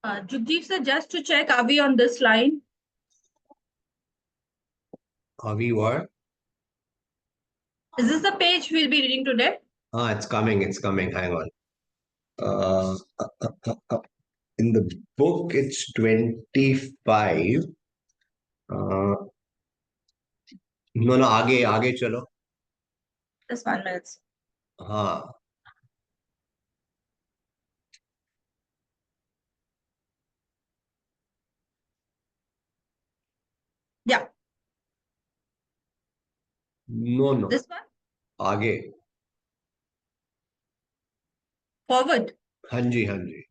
Jugjiv sir, just to check, are we on this line? Are we what? Is this the page we'll be reading today? It's coming. It's coming. Hang on. Uh, uh, uh, uh, uh, in the book, it's 25. No, no, आगे चलो. Just 1 minute. हाँ. Yeah. No. This one? आगे. Forward. हाँ जी.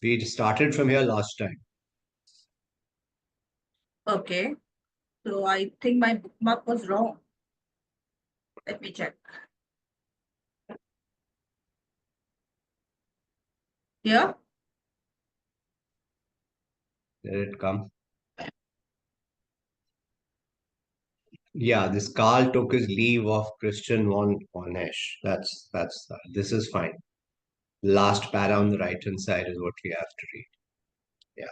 We started from here last time. Okay. So I think my bookmark was wrong. Let me check. Here? Let it come. Yeah, this Carl took his leave of Christian von Esch. This is fine. Last para on the right hand side is what we have to read. Yeah.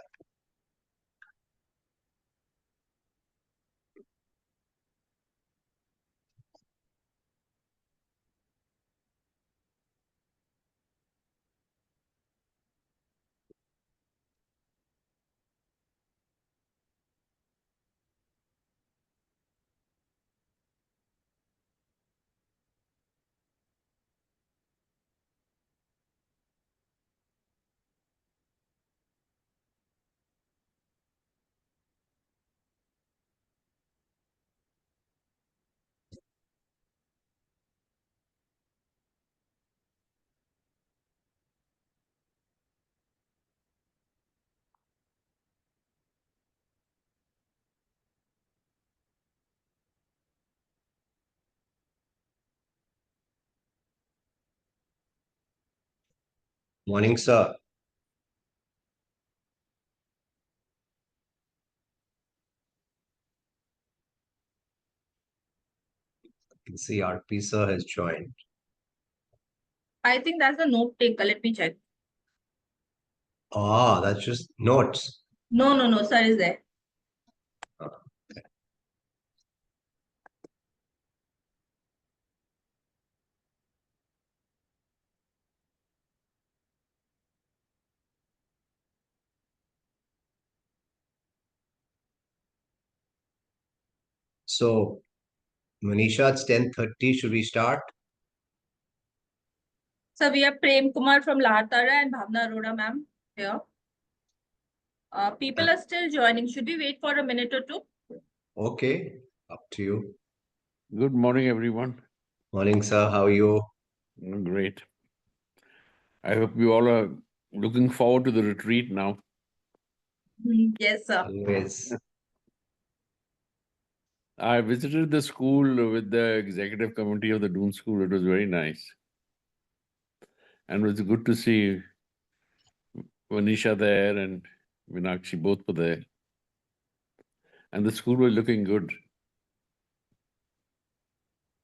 Morning, sir. You can see RP sir has joined. I think that's the note taker. Let me check. That's just notes. No. Sir is there. So, Manisha, it's 10:30. Should we start? So we have Prem Kumar from Lahatara and Bhavna Arora ma'am here. People are still joining. Should we wait for a minute or two? Okay, up to you. Good morning, everyone. Morning, sir. How are you? Great. I hope you all are looking forward to the retreat now. Yes, sir. Always. I visited the school with the executive committee of the Doon School. It was very nice. And it was good to see Manisha there and Minakshi both were there. And the school was looking good.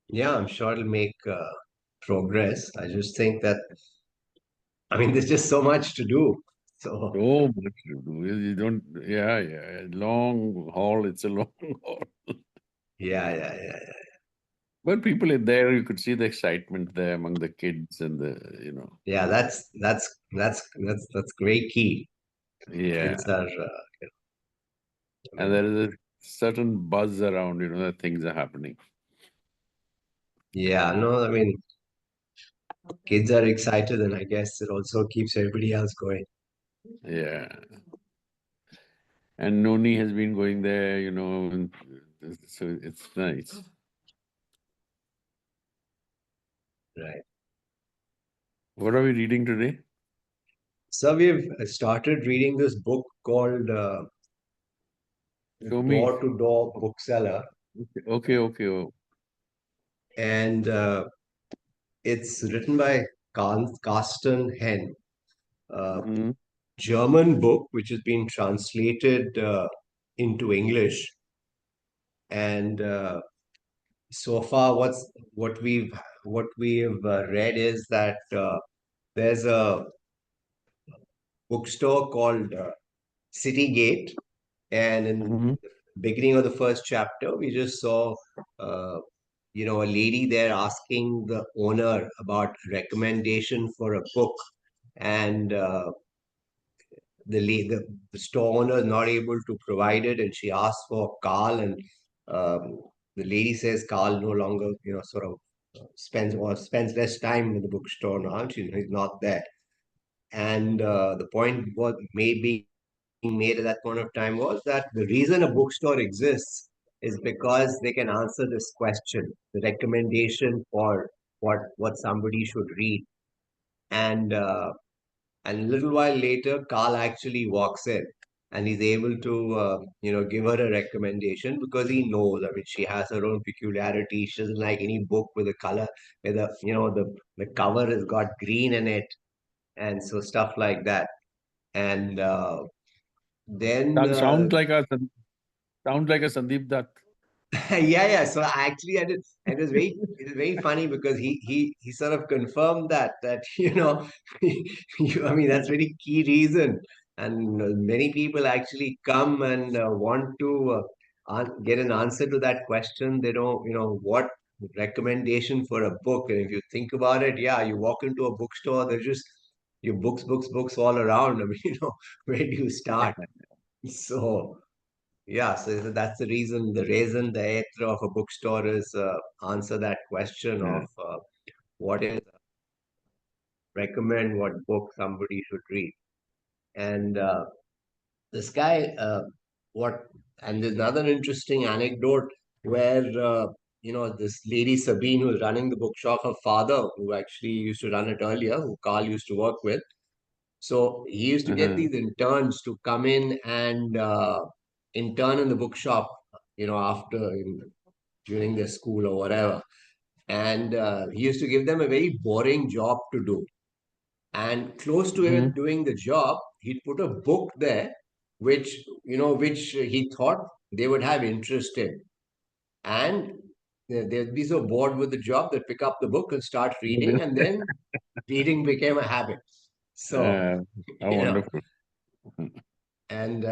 Yeah, I'm sure it'll make progress. I just think that, there's just so much to do. So, Oh, much to do. You don't, yeah. Long haul, it's a long haul. yeah. But people are there, you could see the excitement there among the kids and Yeah, that's great key. Yeah. Kids are, And there is a certain buzz around, that things are happening. yeah, no, kids are excited, and I guess it also keeps everybody else going. Yeah. And Noni has been going there, and so it's nice. Right. What are we reading today? So we've started reading this book called Show me. Door-to-Door Bookseller, Okay. Oh. and it's written by Carsten Hen, German book which has been translated into English. And so far, what we've read is that there's a bookstore called City Gate, and in Mhm. the beginning of the first chapter, we just saw, uh, a lady there asking the owner about recommendation for a book, and the store owner is not able to provide it, and she asks for Carl, and um, the lady says Carl no longer, sort of spends less time in the bookstore now. He's not there, and the point was maybe made at that point of time was that the reason a bookstore exists is because they can answer this question, the recommendation for what somebody should read, and a little while later, Carl actually walks in and he's able to, give her a recommendation because he knows. I mean, she has her own peculiarity. She doesn't like any book with a color where the cover has got green in it, and so stuff like that. And then Sounds like a Sandeep Dutt. yeah. So actually, I did, and it was very funny because he sort of confirmed that I mean that's very key reason, and many people actually come and want to get an answer to that question. They don't, what recommendation for a book, and if you think about it, yeah, you walk into a bookstore, there's just your books all around. I mean, where do you start? So. Yeah, so that's the reason, the aitra of a bookstore is answer that question Yeah. of what is recommend what book somebody should read. And this guy, and there's another interesting anecdote where, this lady Sabine who's running the bookshop, her father, who actually used to run it earlier, who Carl used to work with. So he used to get Uh-huh. these interns to come in and intern in the bookshop, during their school or whatever. And he used to give them a very boring job to do. And close to him Mhm. doing the job, he'd put a book there, which he thought they would have interest in. And they'd be so bored with the job, they'd pick up the book and start reading, and then reading became a habit. So, Uh, how you know, wonderful. And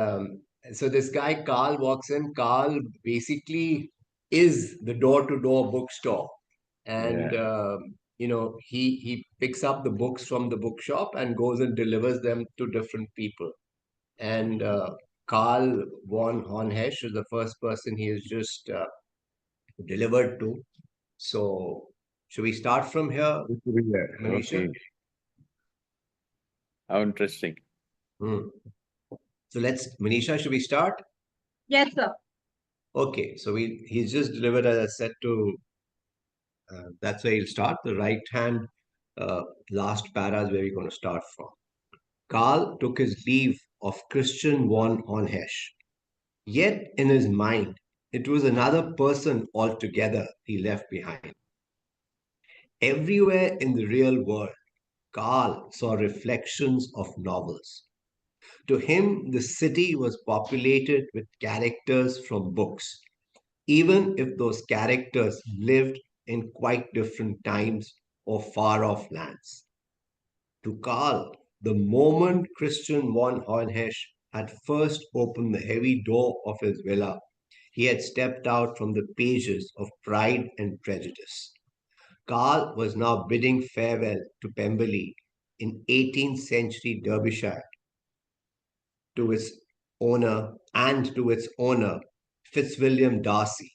so this guy, Carl, walks in. Carl basically is the door-to-door bookstore. And, Yeah. he picks up the books from the bookshop and goes and delivers them to different people. And Carl von Hornhesch is the first person he has just delivered to. So, should we start from here, Good to be there. Manisha? Okay. How interesting. Hmm. So Manisha, should we start? Yes, sir. Okay, so he's just delivered, as I said, to that's where he'll start. The right hand last para is where we're going to start from. Karl took his leave of Christian von Hornhesch. Yet in his mind, it was another person altogether he left behind. Everywhere in the real world, Karl saw reflections of novels. To him, the city was populated with characters from books, even if those characters lived in quite different times or far off lands. To Karl, the moment Christian von Hornhesch had first opened the heavy door of his villa, he had stepped out from the pages of Pride and Prejudice. Karl was now bidding farewell to Pemberley in 18th century Derbyshire to its owner, Fitzwilliam Darcy,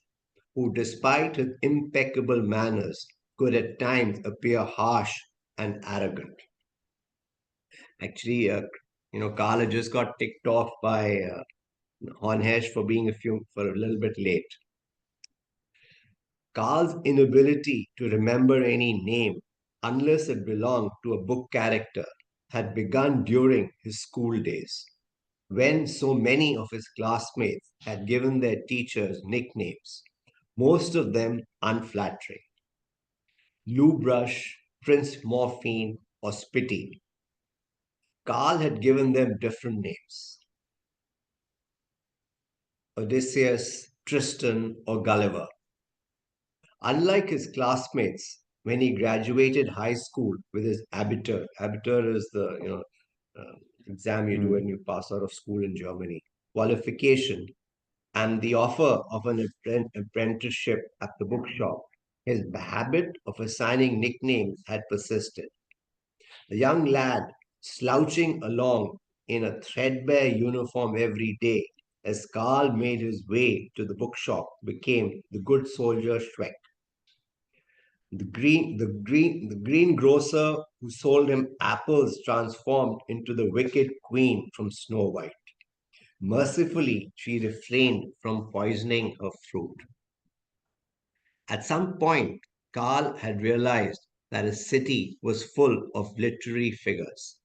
who, despite his impeccable manners, could at times appear harsh and arrogant. Actually, Carl had just got ticked off by Hornhesh for being for a little bit late. Carl's inability to remember any name, unless it belonged to a book character, had begun during his school days, when so many of his classmates had given their teachers nicknames, most of them unflattering. Lou Brush, Prince Morphine, or Spitty. Carl had given them different names: Odysseus, Tristan, or Gulliver. Unlike his classmates, when he graduated high school with his abitur is the exam you do when you pass out of school in Germany, qualification, and the offer of an apprenticeship at the bookshop, his habit of assigning nicknames had persisted. The young lad slouching along in a threadbare uniform every day as Karl made his way to the bookshop became the good soldier Schweck. The greengrocer who sold him apples transformed into the wicked queen from Snow White. Mercifully, she refrained from poisoning her fruit. At some point, Karl had realized that his city was full of literary figures.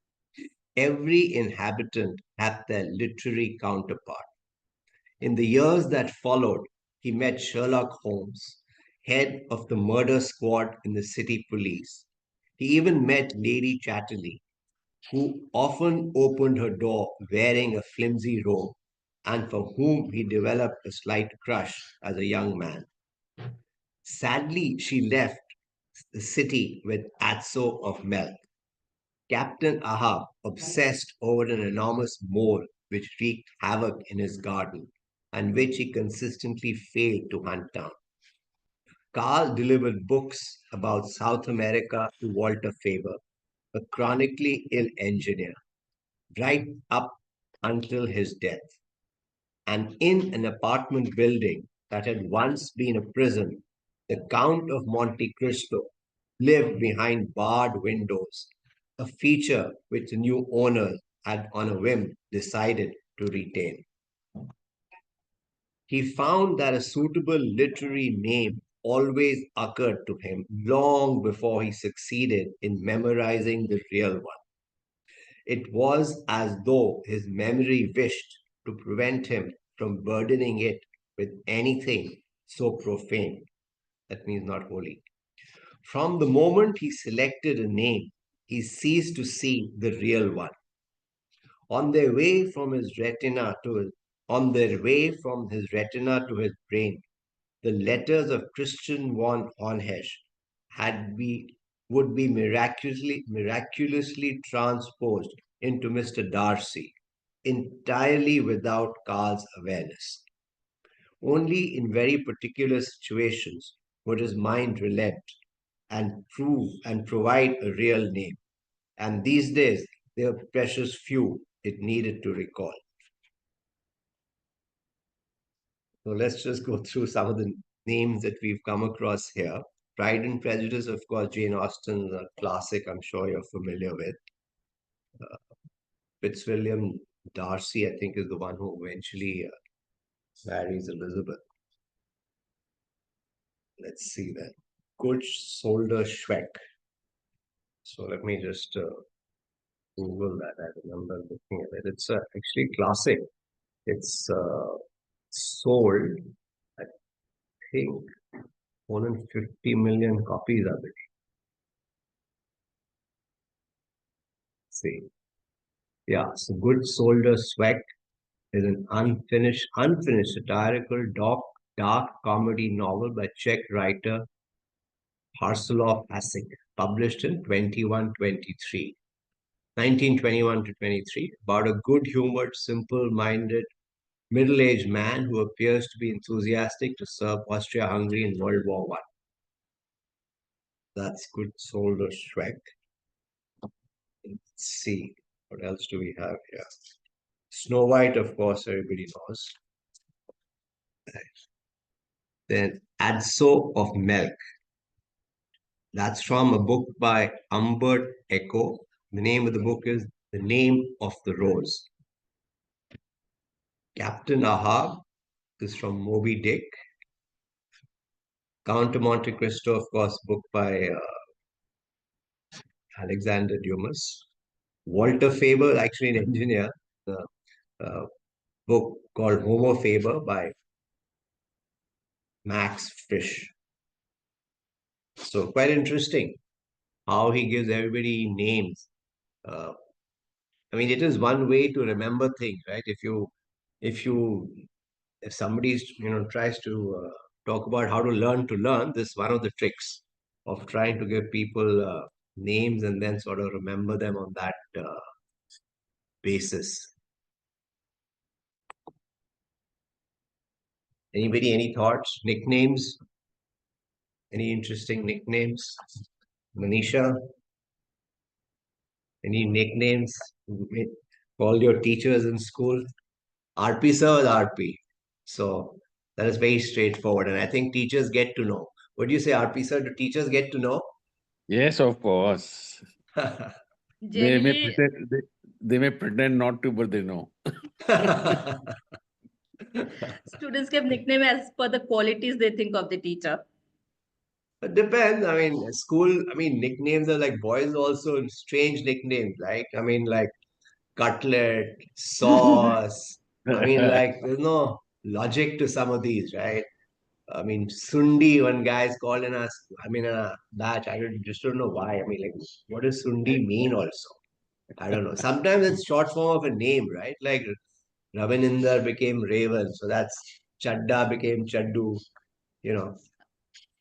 Every inhabitant had their literary counterpart. In the years that followed, he met Sherlock Holmes, head of the murder squad in the city police. He even met Lady Chatterley, who often opened her door wearing a flimsy robe and for whom he developed a slight crush as a young man. Sadly, she left the city with Atso of milk. Captain Ahab obsessed over an enormous mole which wreaked havoc in his garden and which he consistently failed to hunt down. Carl delivered books about South America to Walter Faber, a chronically ill engineer, right up until his death. And in an apartment building that had once been a prison, the Count of Monte Cristo lived behind barred windows, a feature which the new owners had on a whim decided to retain. He found that a suitable literary name always occurred to him long before he succeeded in memorizing the real one. It was as though his memory wished to prevent him from burdening it with anything so profane. That means not holy. From the moment he selected a name, he ceased to see the real one. On their way from his retina to his, on their way from his retina to his brain, the letters of Christian von Hornhesch would be miraculously transposed into Mr. Darcy, entirely without Carl's awareness. Only in very particular situations would his mind relent and provide a real name. And these days, there are precious few it needed to recall. So let's just go through some of the names that we've come across here. Pride and Prejudice, of course, Jane Austen's a classic, I'm sure you're familiar with. Fitzwilliam Darcy, I think, is the one who eventually marries Elizabeth. Let's see that. Good Solder Schweck. So let me just Google that. I remember looking at it. It's actually classic. It's sold, I think, more than 50 million copies of it. Let's see. Yeah, so Good Soldier Schweck is an unfinished satirical dark comedy novel by Czech writer Harselov Hasek, published in 1921 to 23, about a good-humored, simple-minded, middle-aged man who appears to be enthusiastic to serve Austria-Hungary in World War I. That's Good Soldier Schweck. Let's see, what else do we have here? Snow White, of course, everybody knows. Then Adso of Milk. That's from a book by Humbert Eco. The name of the book is The Name of the Rose. Captain Ahab is from Moby Dick. Count of Monte Cristo, of course, book by Alexander Dumas. Walter Faber, actually an engineer, the book called Homo Faber by Max Frisch. So quite interesting how he gives everybody names. I mean, it is one way to remember things, right? If somebody tries to talk about how to learn, this is one of the tricks of trying to give people names and then sort of remember them on that basis. Anybody, any thoughts, nicknames? Any interesting nicknames? Manisha, any nicknames? Call your teachers in school? RP sir was RP. So that is very straightforward. And I think teachers get to know. What do you say, RP sir? Do teachers get to know? Yes, of course. They may Generally, pretend they may pretend not to, but they know. students give nickname as per the qualities they think of the teacher. It depends. I mean, school, I mean, nicknames are like boys also strange nicknames, like, I mean, like cutlet, sauce. I mean, like, there's no logic to some of these, right? I mean, Sundi, one guy is called in us, I mean, a batch. Just don't know why. I mean, like, what does Sundi mean also? I don't know. Sometimes it's short form of a name, right? Like Ravininder became Raven. So that's Chadda became Chaddu, you know.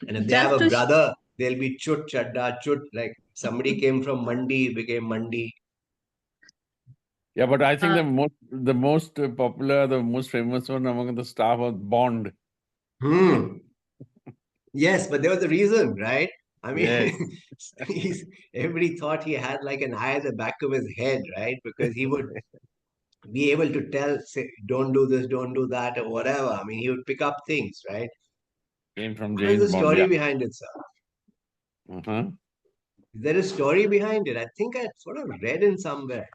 And if they have Just a to brother, they'll be Chut, Chadda, Chut. Like somebody came from Mandi, became Mandi. Yeah, but I think uh, the most popular, the most famous one among the staff was Bond. Hmm. Yes, but there was a reason, right? I Yes, mean, everybody thought he had like an eye at the back of his head, right? Because he would be able to tell, say, don't do this, don't do that, or whatever. I mean, he would pick up things, right? came from What is James the Bond. story Yeah. behind it, sir? Uh-huh. Is there a story behind it? I think I sort of read in somewhere.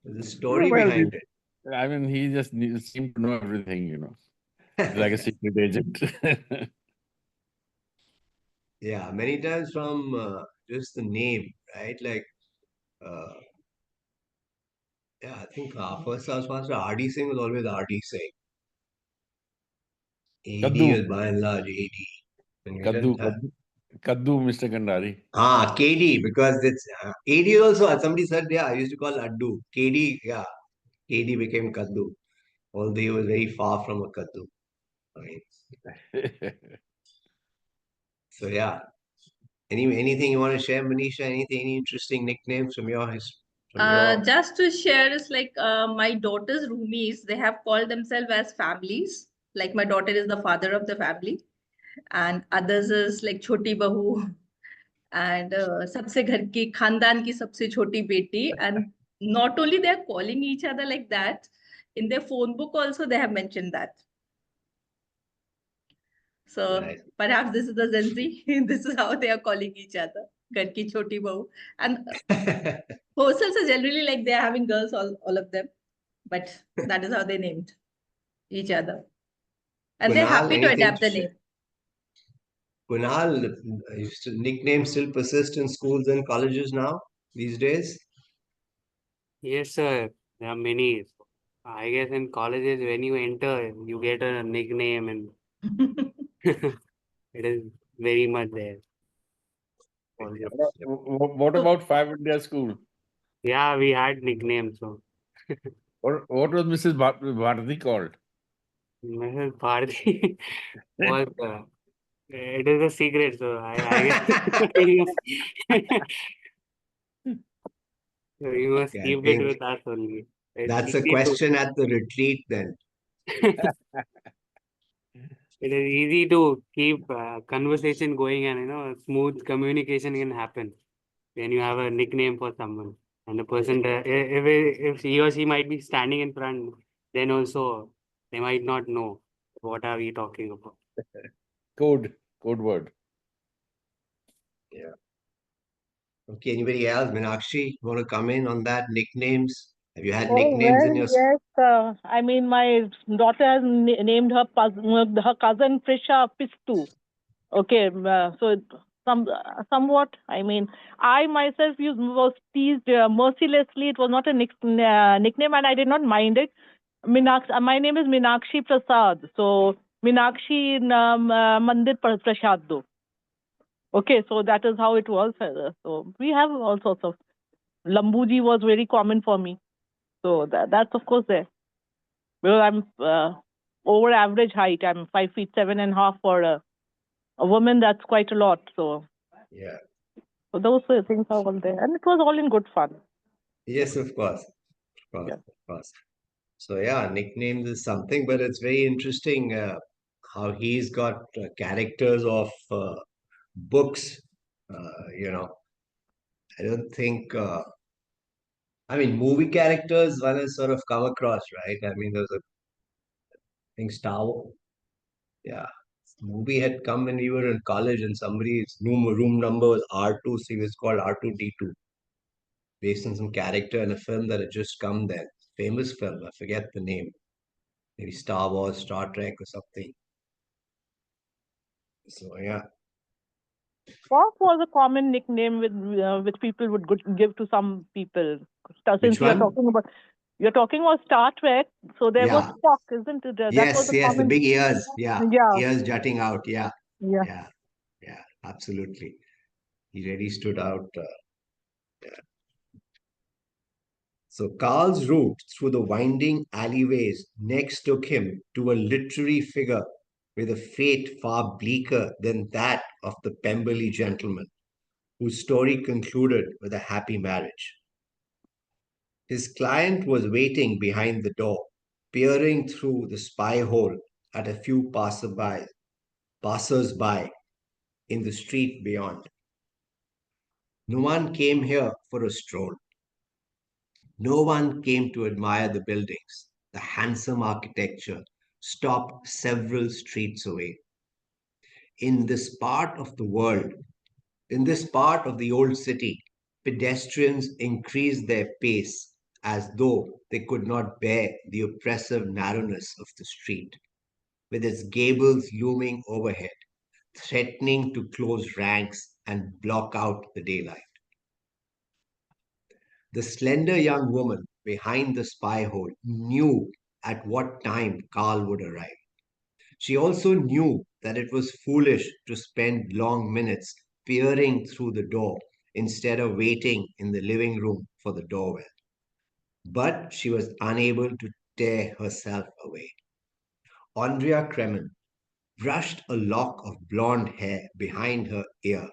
There's a Yeah, story well, behind it. I mean, he just seemed to know everything, He's like a secret agent. Yeah, many times from just the name, right? Like, uh, yeah, I think our first house master RD Singh was always RD Singh. AD Kaddu, was by and large AD. And we Kaddu, didn't have. Kaddu, Kaddu, Mr. Kandari. KD, because it's AD also, somebody said, yeah, I used to call Addu. KD, yeah, KD became Kaddu, although he was very far from a Kaddu. I mean, so yeah. Anything you want to share, Manisha? Anything, any interesting nicknames from your just to share is like my daughter's roomies, they have called themselves as families. Like my daughter is the father of the family, and others is like Choti Bahu and सबसे घर की खानदान की सबसे छोटी बेटी. And not only they are calling each other like that, in their phone book also they have mentioned that. So right? perhaps this is the Gen Z. This is how they are calling each other. घर की छोटी बहू. And hostels are generally like they are having girls, all of them. But that is how they named each other. And they're Kunal, happy to anything adapt to the share? name. Kunal, nicknames still persist in schools and colleges now these days? Yes, sir. There are many. I guess in colleges, when you enter, you get a nickname, and it is very much there. Also. What about Five India School? Yeah, we had nicknames. So, What was Mrs. Bharati called? Mrs. Bharti was. It is a secret, so I guess you must Okay, I keep it think with us only. It's that's a easy to. question at the retreat then. It is easy to keep conversation going, and smooth communication can happen when you have a nickname for someone. And the person, if he or she might be standing in front, then also they might not know what are we talking about. Code word. Yeah. Okay, anybody else? Minakshi, want to come in on that? Nicknames? Have you had Oh, nicknames in well, your yes. I mean, my daughter has named her cousin Prisha Pistu. Okay, so somewhat. I mean, I myself was teased mercilessly. It was not a nickname, and I did not mind it. My name is Minakshi Prasad. So Minakshi Mandir Prasad do. Okay, so that is how it was. So we have all sorts of. Lambuji was very common for me. So that's of course there. Well, I'm over average height. I'm 5'7.5" for a woman. That's quite a lot. So yeah. those things are all there, and it was all in good fun. Yes, of course. course, Yeah. of course. So yeah, nicknames is something, but it's very interesting how he's got characters of books. You know, I don't think. I mean, movie characters one has sort of come across, right? I mean, there's a thing Star Wars. Yeah, movie had come when we were in college, and somebody's room number was R2, so he was called R2D2, based on some character in a film that had just come then. Famous film, I forget the name. Maybe Star Wars, Star Trek, or something. So yeah. What was a common nickname which people would give to some people? Since Which you're one? talking about Star Trek, so there was Yeah. Spock, isn't it? That was Yes, a yes, the common. big ears. Yeah. Yeah, Ears jutting out. Yeah. yeah. Yeah. Yeah. Absolutely. He really stood out. So Carl's route through the winding alleyways next took him to a literary figure with a fate far bleaker than that of the Pemberley gentleman, whose story concluded with a happy marriage. His client was waiting behind the door, peering through the spy hole at a few passers-by in the street beyond. No one came here for a stroll. No one came to admire the buildings. The handsome architecture stopped several streets away. In this part of the world, in this part of the old city, pedestrians increased their pace as though they could not bear the oppressive narrowness of the street, with its gables looming overhead, threatening to close ranks and block out the daylight. The slender young woman behind the spy hole knew at what time Carl would arrive. She also knew that it was foolish to spend long minutes peering through the door instead of waiting in the living room for the doorbell. But she was unable to tear herself away. Andrea Kremen brushed a lock of blonde hair behind her ear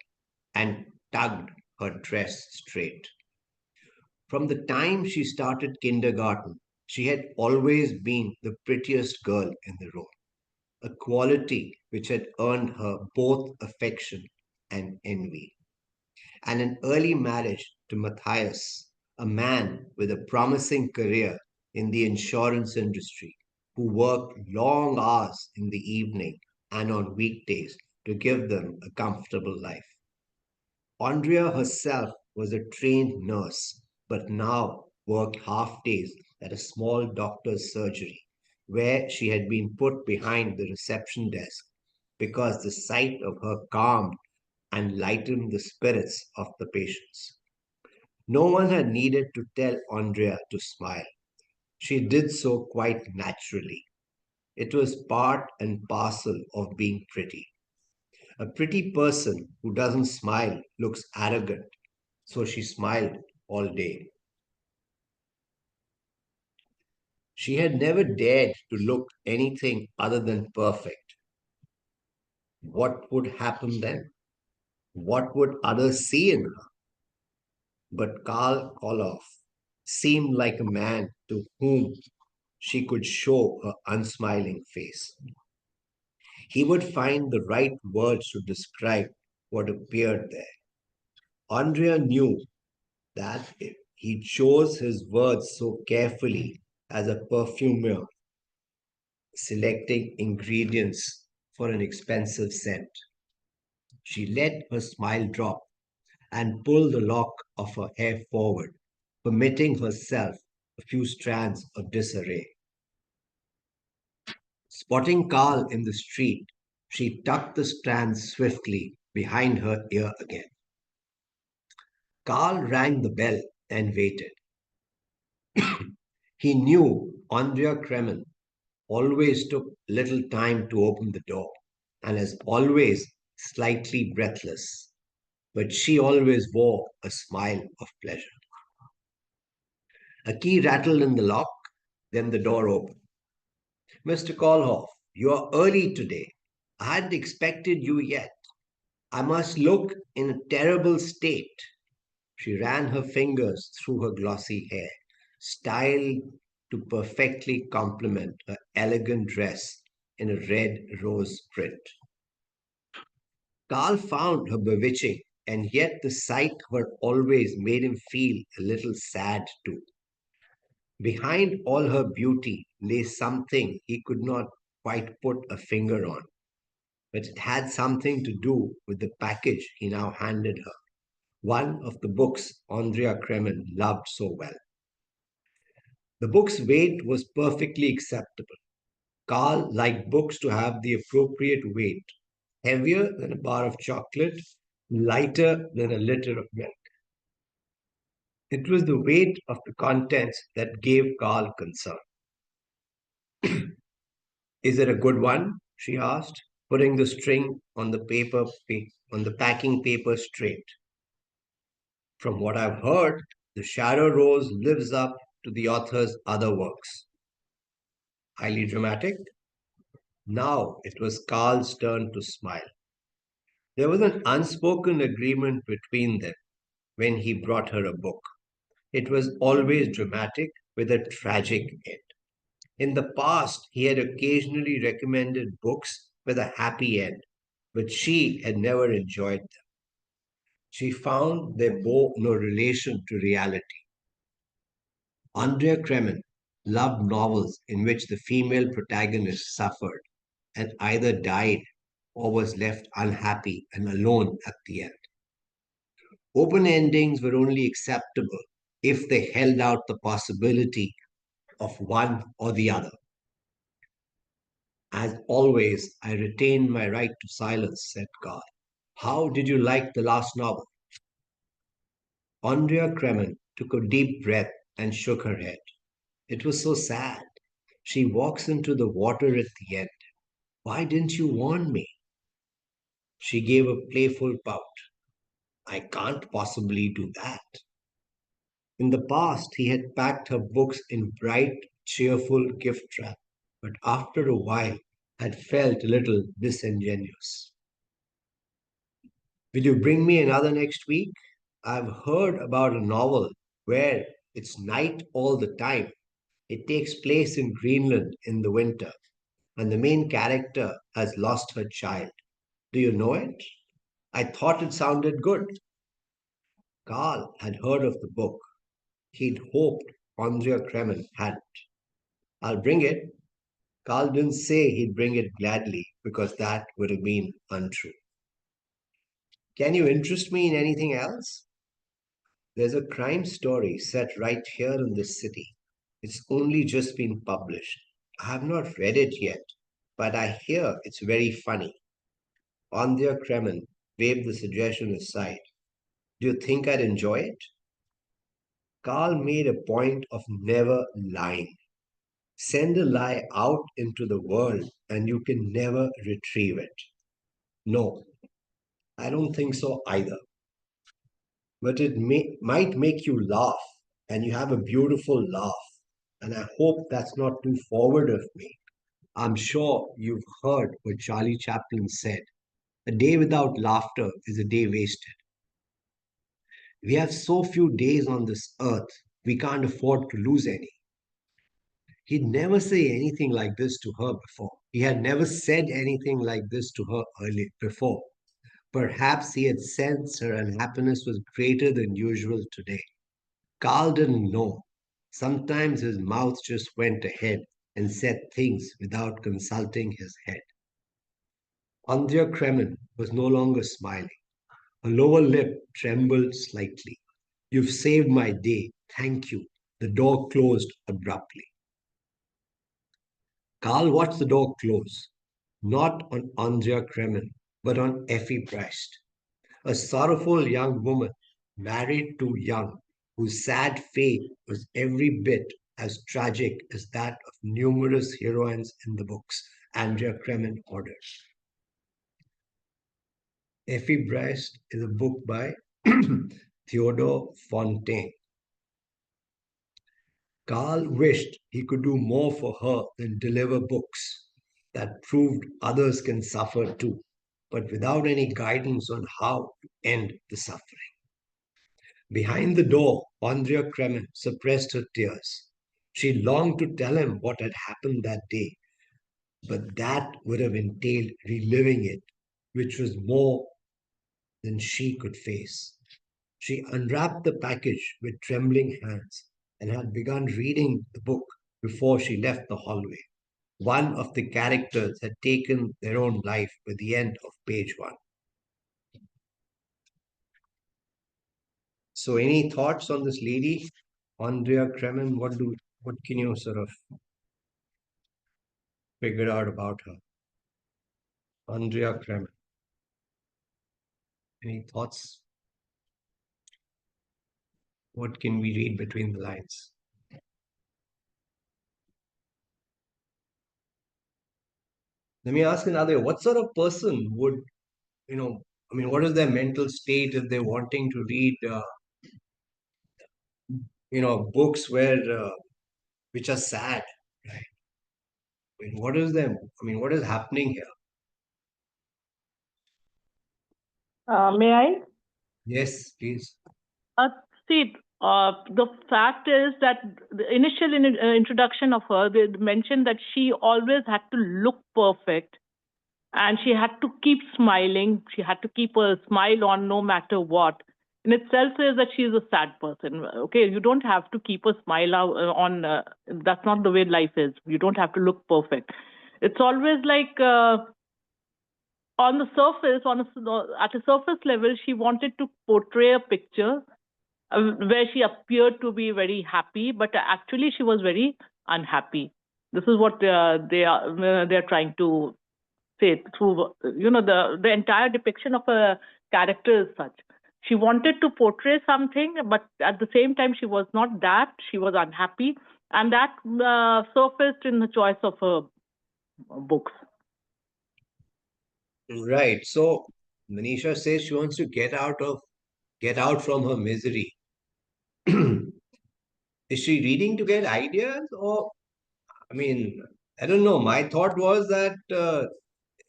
and tugged her dress straight. From the time she started kindergarten, she had always been the prettiest girl in the room, a quality which had earned her both affection and envy. And an early marriage to Matthias, a man with a promising career in the insurance industry, who worked long hours in the evening and on weekdays to give them a comfortable life. Andrea herself was a trained nurse, but now worked half days at a small doctor's surgery, where she had been put behind the reception desk because the sight of her calmed and lightened the spirits of the patients. No one had needed to tell Andrea to smile. She did so quite naturally. It was part and parcel of being pretty. A pretty person who doesn't smile looks arrogant, so she smiled all day. She had never dared to look anything other than perfect. What would happen then? What would others see in her? But Karl Koloff seemed like a man to whom she could show her unsmiling face. He would find the right words to describe what appeared there. Andrea knew that if he chose his words so carefully as a perfumer selecting ingredients for an expensive scent. She let her smile drop and pulled the lock of her hair forward, permitting herself a few strands of disarray. Spotting Carl in the street, she tucked the strands swiftly behind her ear again. Carl rang the bell and waited. He knew Andrea Kremen always took little time to open the door and is always slightly breathless, but she always wore a smile of pleasure. A key rattled in the lock, then the door opened. Mr. Kolhoff, you are early today. I hadn't expected you yet. I must look in a terrible state. She ran her fingers through her glossy hair, styled to perfectly complement her elegant dress in a red rose print. Carl found her bewitching, and yet the sight of her always made him feel a little sad too. Behind all her beauty lay something he could not quite put a finger on, but it had something to do with the package he now handed her, one of the books Andrea Kremen loved so well. The book's weight was perfectly acceptable. Carl liked books to have the appropriate weight, heavier than a bar of chocolate, lighter than a liter of milk. It was the weight of the contents that gave Carl concern. Is it a good one? She asked, putting the string on on the packing paper straight. From what I've heard, the Shadow Rose lives up to the author's other works. Highly dramatic? Now it was Carl's turn to smile. There was an unspoken agreement between them when he brought her a book. It was always dramatic with a tragic end. In the past, he had occasionally recommended books with a happy end, but she had never enjoyed them. She found they bore no relation to reality. Andrea Kremen loved novels in which the female protagonist suffered and either died or was left unhappy and alone at the end. Open endings were only acceptable if they held out the possibility of one or the other. As always, I retained my right to silence, said Carl. How did you like the last novel? Andrea Kremen took a deep breath and shook her head. It was so sad. She walks into the water at the end. Why didn't you warn me? She gave a playful pout. I can't possibly do that. In the past, he had packed her books in bright, cheerful gift wrap, but after a while had felt a little disingenuous. Will you bring me another next week? I've heard about a novel where it's night all the time. It takes place in Greenland in the winter, and the main character has lost her child. Do you know it? I thought it sounded good. Carl had heard of the book. He'd hoped Andrea Kremen hadn't. I'll bring it. Carl didn't say he'd bring it gladly because that would have been untrue. Can you interest me in anything else? There's a crime story set right here in this city. It's only just been published. I have not read it yet, but I hear it's very funny. Andrea Kremen waved the suggestion aside. Do you think I'd enjoy it? Carl made a point of never lying. Send a lie out into the world and you can never retrieve it. No, I don't think so either. But might make you laugh, and you have a beautiful laugh. And I hope that's not too forward of me. I'm sure you've heard what Charlie Chaplin said. A day without laughter is a day wasted. We have so few days on this earth, we can't afford to lose any. He'd never say anything like this to her before. He had never said anything like this to her earlier before. Perhaps he had sensed her unhappiness was greater than usual today. Carl didn't know. Sometimes his mouth just went ahead and said things without consulting his head. Andrea Kremen was no longer smiling. Her lower lip trembled slightly. You've saved my day. Thank you. The door closed abruptly. Carl watched the door close, not on Andrea Kremen, but on Effie Breast, a sorrowful young woman, married too young, whose sad fate was every bit as tragic as that of numerous heroines in the books Andrea Kremen ordered. Effie Breast is a book by Theodore Fontaine. Carl wished he could do more for her than deliver books that proved others can suffer too, but without any guidance on how to end the suffering. Behind the door, Andrea Kremen suppressed her tears. She longed to tell him what had happened that day, but that would have entailed reliving it, which was more than she could face. She unwrapped the package with trembling hands and had begun reading the book before she left the hallway. One of the characters had taken their own life by the end of page one. So, any thoughts on this lady, Andrea Kremen? What can you sort of figure out about her? Andrea Kremen. Any thoughts? What can we read between the lines? Let me ask another way. What sort of person would, what is their mental state if they're wanting to read, books which are sad, right? What is happening here? May I? Yes, please. See, the fact is that the initial introduction of her, they mentioned that she always had to look perfect and she had to keep smiling. She had to keep a smile on no matter what. In itself says that she is a sad person. Okay, you don't have to keep a smile on. That's not the way life is. You don't have to look perfect. It's always like on the surface, at a surface level, she wanted to portray a picture where she appeared to be very happy, but actually she was very unhappy. This is what they're trying to say through the entire depiction of a character is such. She wanted to portray something, but at the same time she was not that. She was unhappy, and that surfaced in the choice of her books. Right. So Manisha says she wants to get out from her misery. Is she reading to get ideas, or I don't know. My thought was that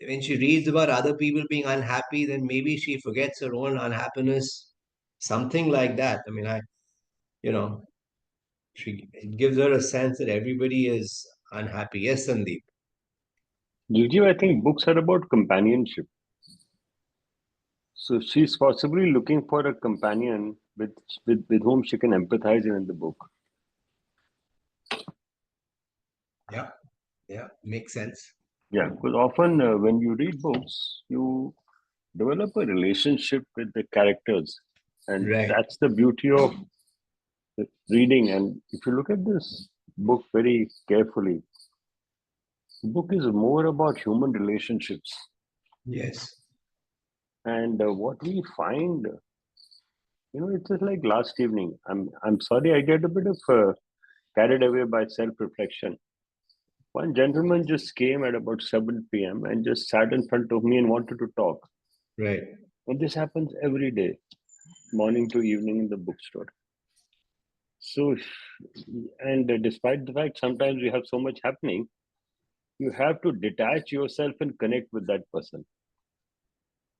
when she reads about other people being unhappy, then maybe she forgets her own unhappiness, something like that. You know, it gives her a sense that everybody is unhappy. Yes, Sandeep. Jugjiv, I think books are about companionship. So she's possibly looking for a companion with whom she can empathize in the book. Yeah, makes sense. Yeah, because often when you read books, you develop a relationship with the characters, and Right. that's the beauty of reading. And if you look at this book very carefully, the book is more about human relationships. Yes. And what we find, it's just like last evening. I'm sorry, I get a bit of carried away by self-reflection. One gentleman just came at about 7 p.m. and just sat in front of me and wanted to talk. Right. And this happens every day, morning to evening in the bookstore. So, and despite the fact sometimes we have so much happening, you have to detach yourself and connect with that person.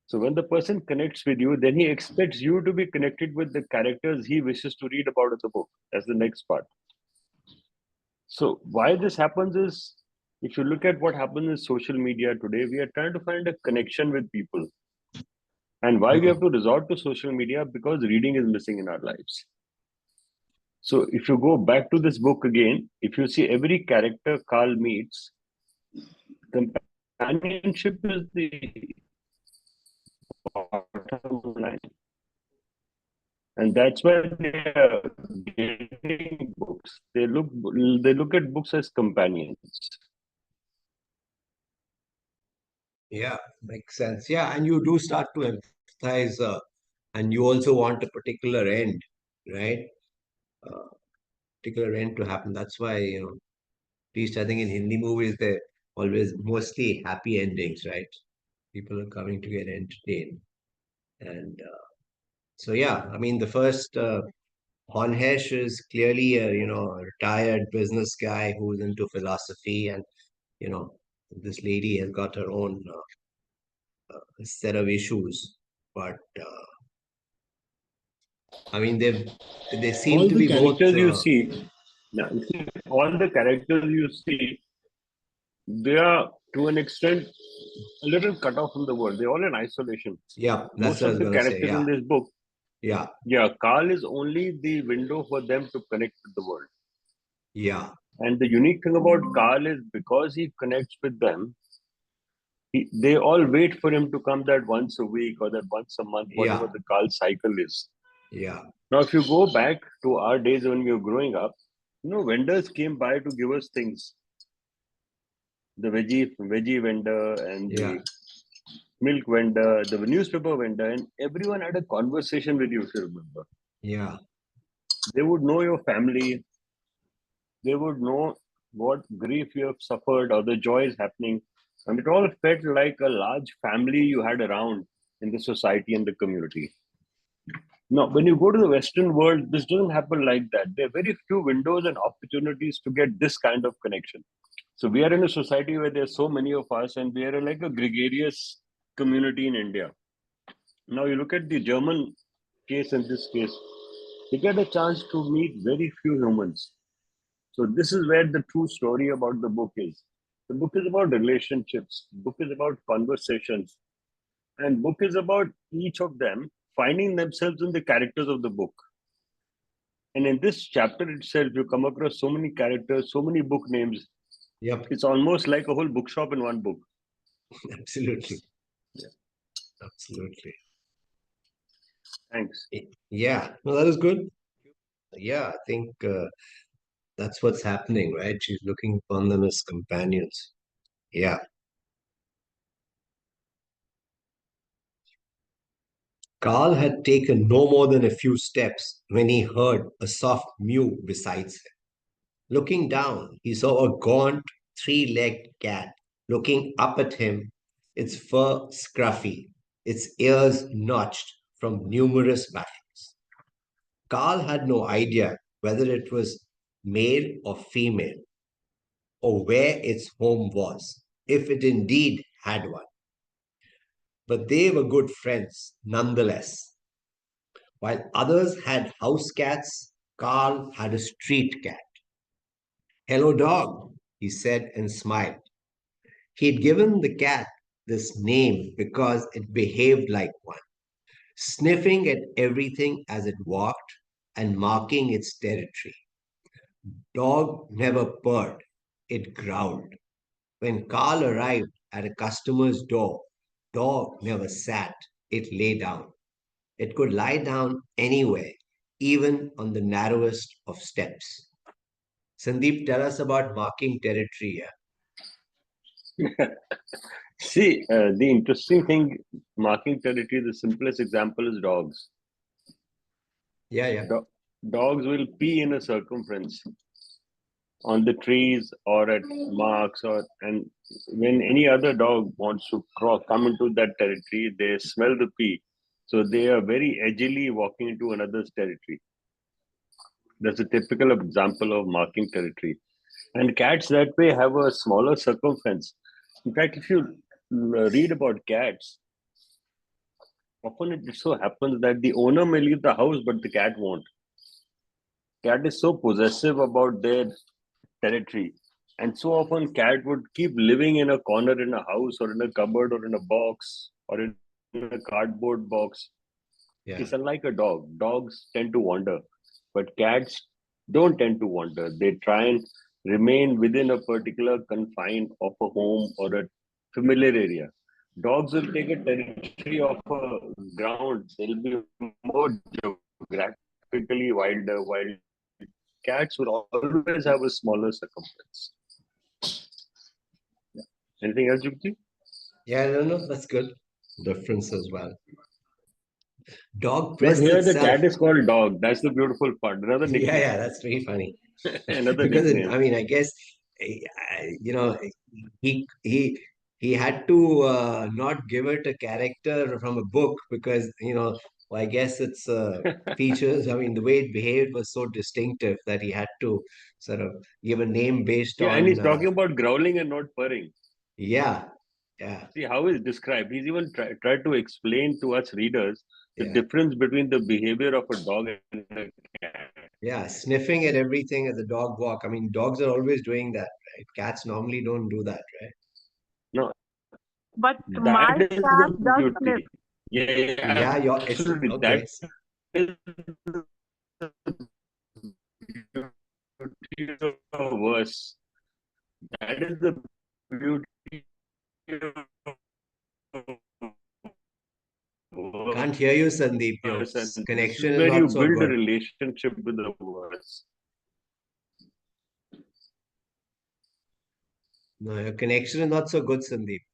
So when the person connects with you, then he expects you to be connected with the characters he wishes to read about in the book. That's the next part. So why this happens is, if you look at what happens in social media today, we are trying to find a connection with people. And why we have to resort to social media? Because reading is missing in our lives. So if you go back to this book again, if you see every character Carl meets, companionship is the bottom line. And that's why they are getting books. They look at books as companions. Yeah, makes sense. Yeah, and you do start to empathize, and you also want a particular end, right? Particular end to happen. That's why, at least I think in Hindi movies, they're always mostly happy endings, right? People are coming to get entertained. And so, yeah, the first Honhesh is clearly a retired business guy who's into philosophy, and you know, this lady has got her own set of issues, but I mean, they All seem to the be both. characters you see, now, you see, all the characters you see, they are to an extent a little cut off from the world. They're all in isolation. Yeah, that's Most what I of was the going to say. characters Yeah, in this book, yeah, yeah, Carl is only the window for them to connect with the world. yeah, And the unique thing about Carl is because he connects with them, they all wait for him to come that once a week or that once a month, whatever yeah, the Carl cycle is. yeah, Now, if you go back to our days when we were growing up, vendors came by to give us things. The veggie vendor and yeah, the milk vendor, the newspaper vendor, and everyone had a conversation with you, if you remember. yeah, They would know your family, they would know what grief you have suffered or the joy is happening. And it all felt like a large family you had around in the society and the community. Now, when you go to the Western world, this doesn't happen like that. There are very few windows and opportunities to get this kind of connection. So we are in a society where there's so many of us, and we are like a gregarious community in India. Now you look at the German case and this case, you get a chance to meet very few humans. So this is where the true story about the book is. The book is about relationships. The book is about conversations. And book is about each of them finding themselves in the characters of the book. And in this chapter itself, you come across so many characters, so many book names. yep, It's almost like a whole bookshop in one book. absolutely. Yeah. Absolutely. Thanks. Yeah, no, that is good. Yeah, I think that's what's happening, right? She's looking upon them as companions. Yeah. Carl had taken no more than a few steps when he heard a soft mew beside him. Looking down, he saw a gaunt, three-legged cat looking up at him, its fur scruffy, its ears notched from numerous battles. Carl had no idea whether it was male or female, or where its home was, if it indeed had one. But they were good friends nonetheless. While others had house cats, Carl had a street cat. Hello, dog, he said and smiled. He had given the cat this name because it behaved like one, sniffing at everything as it walked and marking its territory. Dog never purred, it growled. When Carl arrived at a customer's door, dog never sat, it lay down. It could lie down anywhere, even on the narrowest of steps. Sandeep, tell us about marking territory here. See, the interesting thing, marking territory, the simplest example is dogs. Yeah, yeah. Dogs will pee in a circumference on the trees or at marks, and when any other dog wants to come into that territory, they smell the pee. So they are very edgily walking into another's territory. That's a typical example of marking territory. And cats that way have a smaller circumference. In fact, if you read about cats, often it so happens that the owner may leave the house, but the cat won't. Cat is so possessive about their territory, and so often cat would keep living in a corner in a house or in a cupboard or in a box or in a cardboard box. Yeah. It's unlike a dog. Dogs tend to wander, but cats don't tend to wander. They try and remain within a particular confine of a home or a familiar area. Dogs will take a territory of a ground. They'll be more geographically wilder, while cats will always have a smaller circumference. Yeah. Anything else, Jugjiv? Yeah, no, that's good. Difference as well. Dog But pressed here the itself. cat is called dog. That's the beautiful part. Another nickname. Yeah, that's very funny. Another Because nickname. I mean, I guess he had to not give it a character from a book because well, I guess its features. I mean, the way it behaved was so distinctive that he had to sort of give a name based Yeah, and he's on. talking about growling and not purring. Yeah, Yeah. See how it's described. He's even tried to explain to us readers the Yeah. difference between the behavior of a dog and a cat. Yeah. Sniffing at everything as a dog walk. I mean, dogs are always doing that, right? Cats normally don't do that, right? No, But my that is cat the does sniff. beauty. Yeah, Yeah, it's absolutely. okay. That is the beauty of verse. That is the beauty of Can't hear you, Sandeep. Your verse, and this connection is is where you not so build a good. relationship with the verse. No, your connection is not so good, Sandeep.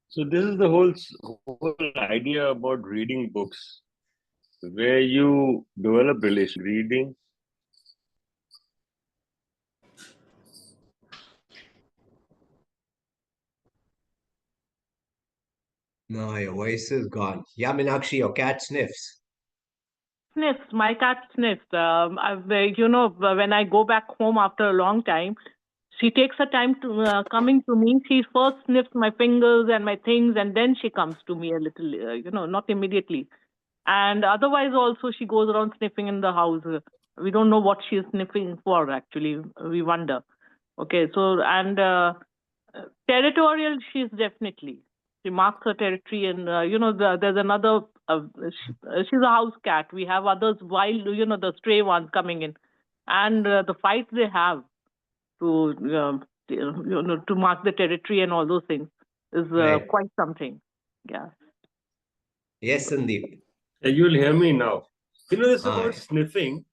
So this is the whole idea about reading books, where you develop relation reading. No, your voice is gone. Yeah, Minakshi, your cat sniffs. Sniffs. My cat sniffs. When I go back home after a long time, she takes her time to coming to me. She first sniffs my fingers and my things, and then she comes to me a little, not immediately. And otherwise, also, she goes around sniffing in the house. We don't know what she is sniffing for, actually. We wonder. Okay, so, and territorial, she's definitely. She marks her territory, and, there's another, she's a house cat. We have others wild, the stray ones coming in. And the fights they have to mark the territory and all those things is Right. quite something. Yeah. Yes, Sandeep. You'll hear me now. You know, this Aye. about sniffing.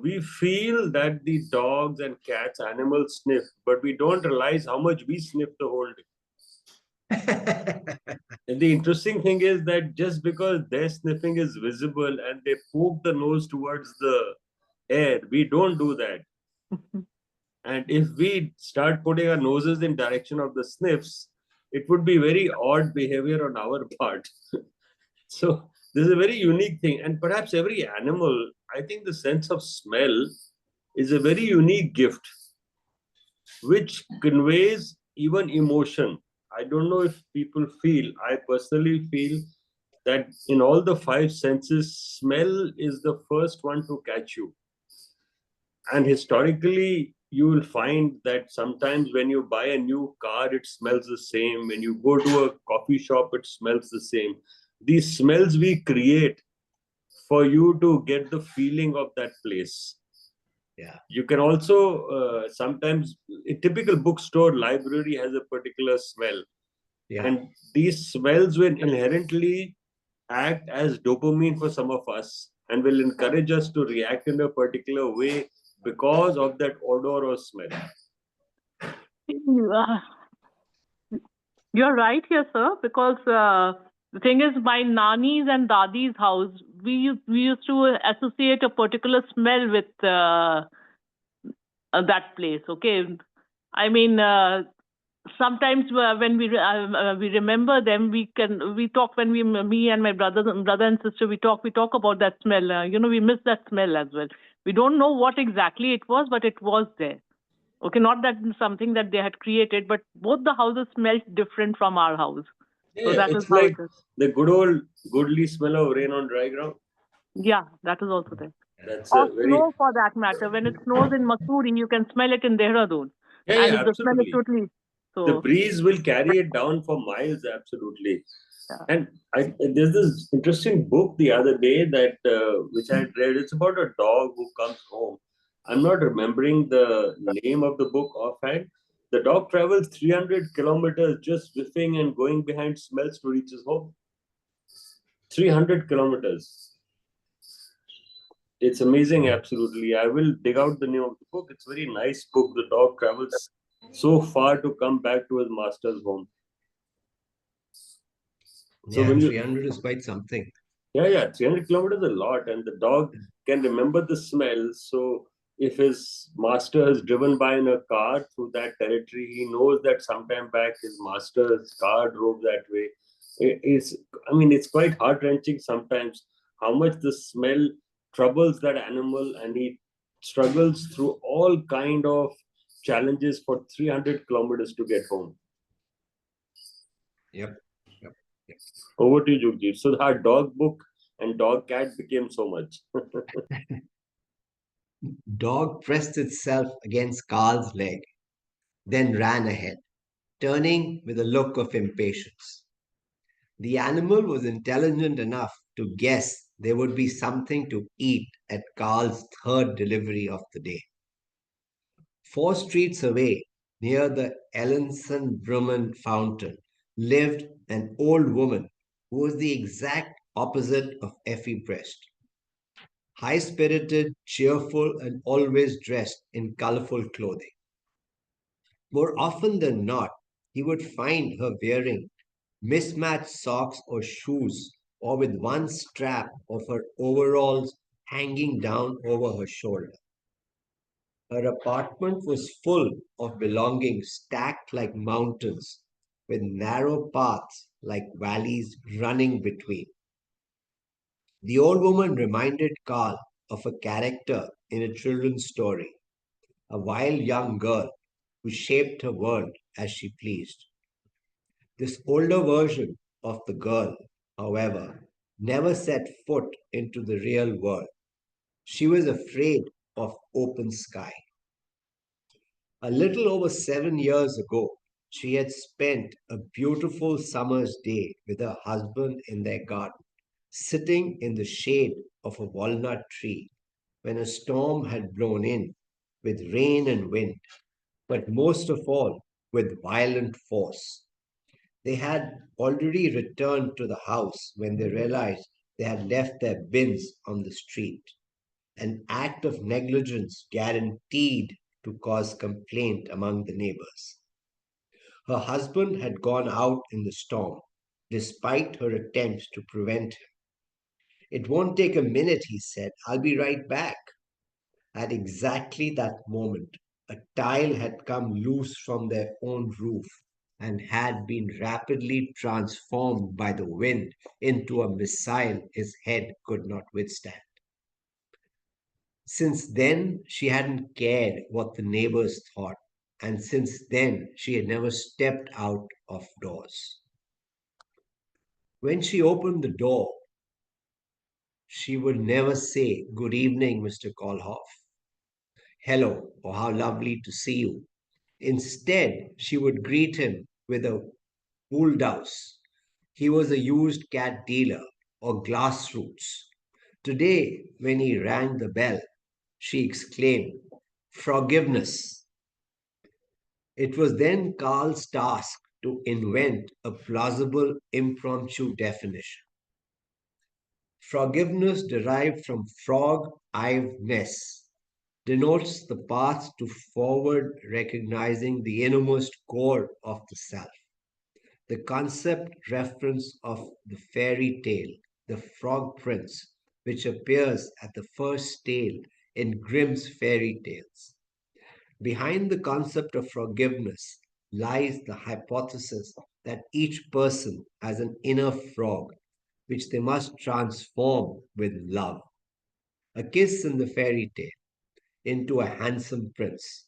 We feel that the dogs and cats, animals sniff, but we don't realize how much we sniff the whole day. And the interesting thing is that just because their sniffing is visible and they poke the nose towards the air, we don't do that. And if we start putting our noses in direction of the sniffs, it would be very odd behavior on our part. So this is a very unique thing. And perhaps every animal, I think the sense of smell is a very unique gift, which conveys even emotion. I don't know if people feel, I personally feel that in all the five senses, smell is the first one to catch you. And historically, you will find that sometimes when you buy a new car, it smells the same. When you go to a coffee shop, it smells the same. These smells we create for you to get the feeling of that place. Yeah. You can also sometimes, a typical bookstore library has a particular smell. Yeah. And these smells will inherently act as dopamine for some of us and will encourage us to react in a particular way because of that odor or smell. You're right here, sir, because the thing is, my nani's and dadi's house, we used to associate a particular smell with that place. Okay, I mean, sometimes when we remember them, we talk when me and my brother and sister we talk about that smell. We miss that smell as well. We don't know what exactly it was, but it was there. Okay, not that something that they had created, but both the houses smelled different from our house. So Yeah, that is it's how like it is. the good old goodly smell of rain on dry ground. Yeah, that is also there. That's Or a very, snow for that matter. When it snows in Mussoorie, you can smell it in Dehradun. And if the smell is absolutely. totally The so breeze will carry it down for miles, absolutely. yeah. And there's this interesting book the other day that which I had read. It's about a dog who comes home. I'm not remembering the name of the book offhand. The dog travels 300 kilometers just whiffing and going behind smells to reach his home. 300 kilometers. It's amazing, absolutely. I will dig out the name of the book. It's a very nice book. The dog travels so far to come back to his master's home. So Yeah, when you 300 is quite something. Yeah, 300 kilometers is a lot, and the dog can remember the smell. So if his master is driven by in a car through that territory, he knows that sometime back his master's car drove that way. It's quite heart-wrenching sometimes how much the smell troubles that animal, and he struggles through all kind of challenges for 300 kilometers to get home. Yep. Yep. Yep. Over to you, Jugjiv. So our dog book and dog cat became so much. Dog pressed itself against Carl's leg, then ran ahead, turning with a look of impatience. The animal was intelligent enough to guess there would be something to eat at Carl's third delivery of the day. 4 streets away, near the Ellenson Brumman fountain, lived an old woman who was the exact opposite of Effie Prest. High spirited, cheerful, and always dressed in colorful clothing. More often than not, he would find her wearing mismatched socks or shoes, or with one strap of her overalls hanging down over her shoulder. Her apartment was full of belongings stacked like mountains, with narrow paths like valleys running between. The old woman reminded Carl of a character in a children's story, a wild young girl who shaped her world as she pleased. This older version of the girl, however, never set foot into the real world. She was afraid of open sky. A little over 7 years ago, she had spent a beautiful summer's day with her husband in their garden, sitting in the shade of a walnut tree when a storm had blown in with rain and wind, but most of all with violent force. They had already returned to the house when they realized they had left their bins on the street, an act of negligence guaranteed to cause complaint among the neighbors. Her husband had gone out in the storm, despite her attempts to prevent him. It won't take a minute, he said. I'll be right back. At exactly that moment, a tile had come loose from their own roof and had been rapidly transformed by the wind into a missile his head could not withstand. Since then, she hadn't cared what the neighbors thought, and since then, she had never stepped out of doors. When she opened the door, she would never say, "Good evening, Mr. Kolhoff," "Hello," or "How lovely to see you." Instead, she would greet him with a "Wooldouse." He was a used cat dealer or grassroots. Today, when he rang the bell, she exclaimed, "Forgiveness." It was then Carl's task to invent a plausible impromptu definition. Forgiveness, derived from frog iveness, denotes the path to forward recognizing the innermost core of the self. The concept reference of the fairy tale, The Frog Prince, which appears at the first tale in Grimm's fairy tales. Behind the concept of forgiveness lies the hypothesis that each person has an inner frog, which they must transform with love. A kiss in the fairy tale into a handsome prince.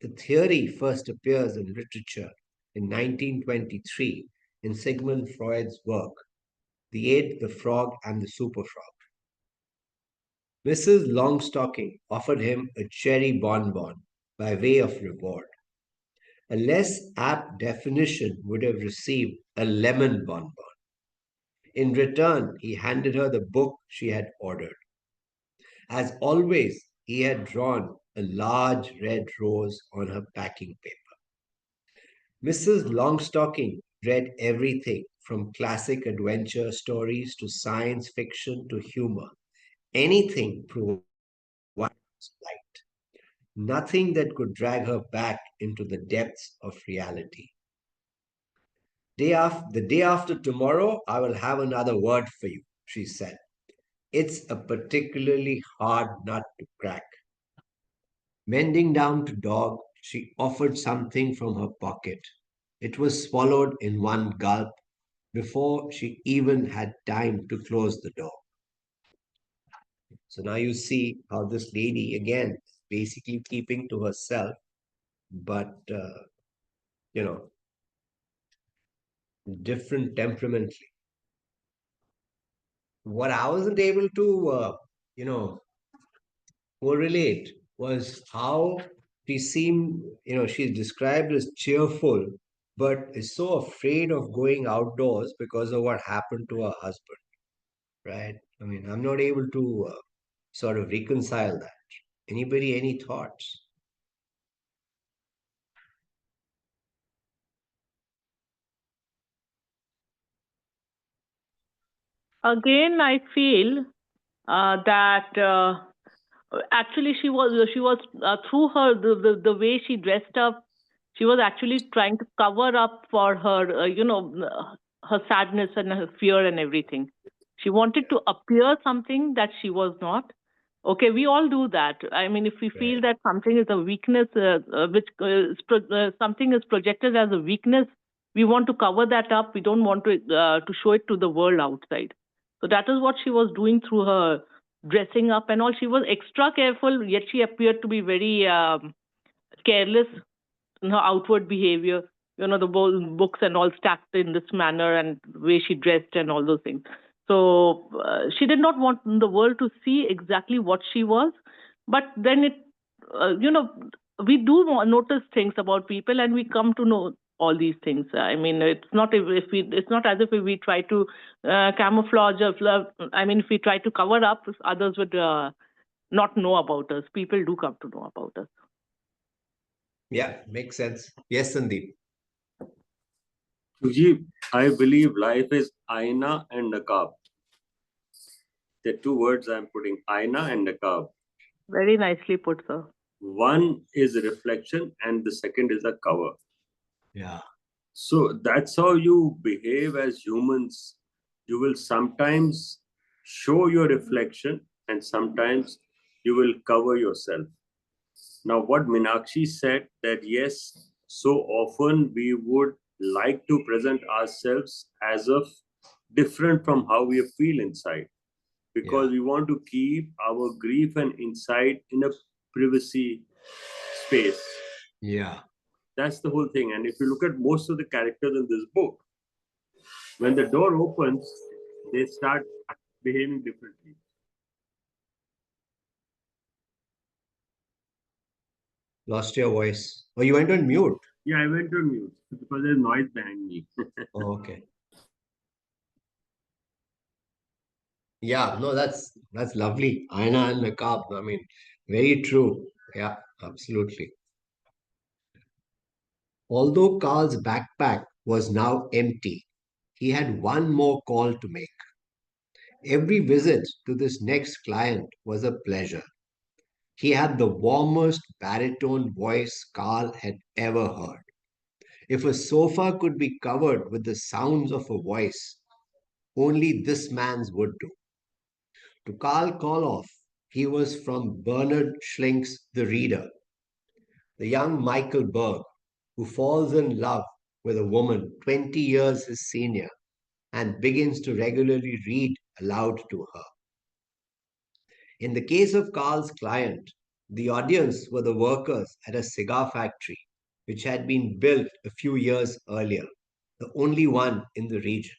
The theory first appears in literature in 1923 in Sigmund Freud's work, The Ape, the Frog, and the Super Frog. Mrs. Longstocking offered him a cherry bonbon by way of reward. A less apt definition would have received a lemon bonbon. In return, he handed her the book she had ordered. As always, he had drawn a large red rose on her packing paper. Mrs. Longstocking read everything from classic adventure stories to science fiction to humor. Anything provided light. Nothing that could drag her back into the depths of reality. The day after tomorrow, I will have another word for you, she said. It's a particularly hard nut to crack. Bending down to dog, she offered something from her pocket. It was swallowed in one gulp before she even had time to close the door. So now you see how this lady, again, basically keeping to herself, but, you know, different temperamentally. What I wasn't able to, correlate was how she seemed, she's described as cheerful, but is so afraid of going outdoors because of what happened to her husband, right? I mean, I'm not able to sort of reconcile that. Anybody, any thoughts? Again, I feel that actually she was through her the way she dressed up, she was actually trying to cover up for her her sadness and her fear and everything. She wanted to appear something that she was not. Okay, we all do that. I mean, if we feel Right. that something is a weakness, something is projected as a weakness, we want to cover that up. We don't want to show it to the world outside. So that is what she was doing through her dressing up and all. She was extra careful, yet she appeared to be very careless in her outward behavior. The books and all stacked in this manner and the way she dressed and all those things. So she did not want the world to see exactly what she was. But then we do notice things about people and we come to know all these things. I mean, it's not it's not as if we try to camouflage I mean, if we try to cover up, others would not know about us. People do come to know about us. Yeah, makes sense. Yes, Sandeep. Jugjiv, I believe life is aina and nakab. The two words I'm putting, aina and nakab. Very nicely put, sir. One is a reflection and the second is a cover. Yeah. So that's how you behave as humans. You will sometimes show your reflection and sometimes you will cover yourself. Now, what Minakshi said that yes, so often we would like to present ourselves as of different from how we feel inside because Yeah. we want to keep our grief and insight in a privacy space. Yeah. That's the whole thing. And if you look at most of the characters in this book, when the door opens, they start behaving differently. Lost your voice. Oh, you went on mute. Yeah, I went on mute because there's noise behind me. Oh, okay. Yeah, no, that's lovely. Aina and Nakab. I mean, very true. Yeah, absolutely. Although Carl's backpack was now empty, he had one more call to make. Every visit to this next client was a pleasure. He had the warmest baritone voice Carl had ever heard. If a sofa could be covered with the sounds of a voice, only this man's would do. To Karl Koloff, he was from Bernard Schlink's The Reader, the young Michael Berg who falls in love with a woman 20 years his senior and begins to regularly read aloud to her. In the case of Karl's client, the audience were the workers at a cigar factory which had been built a few years earlier, the only one in the region.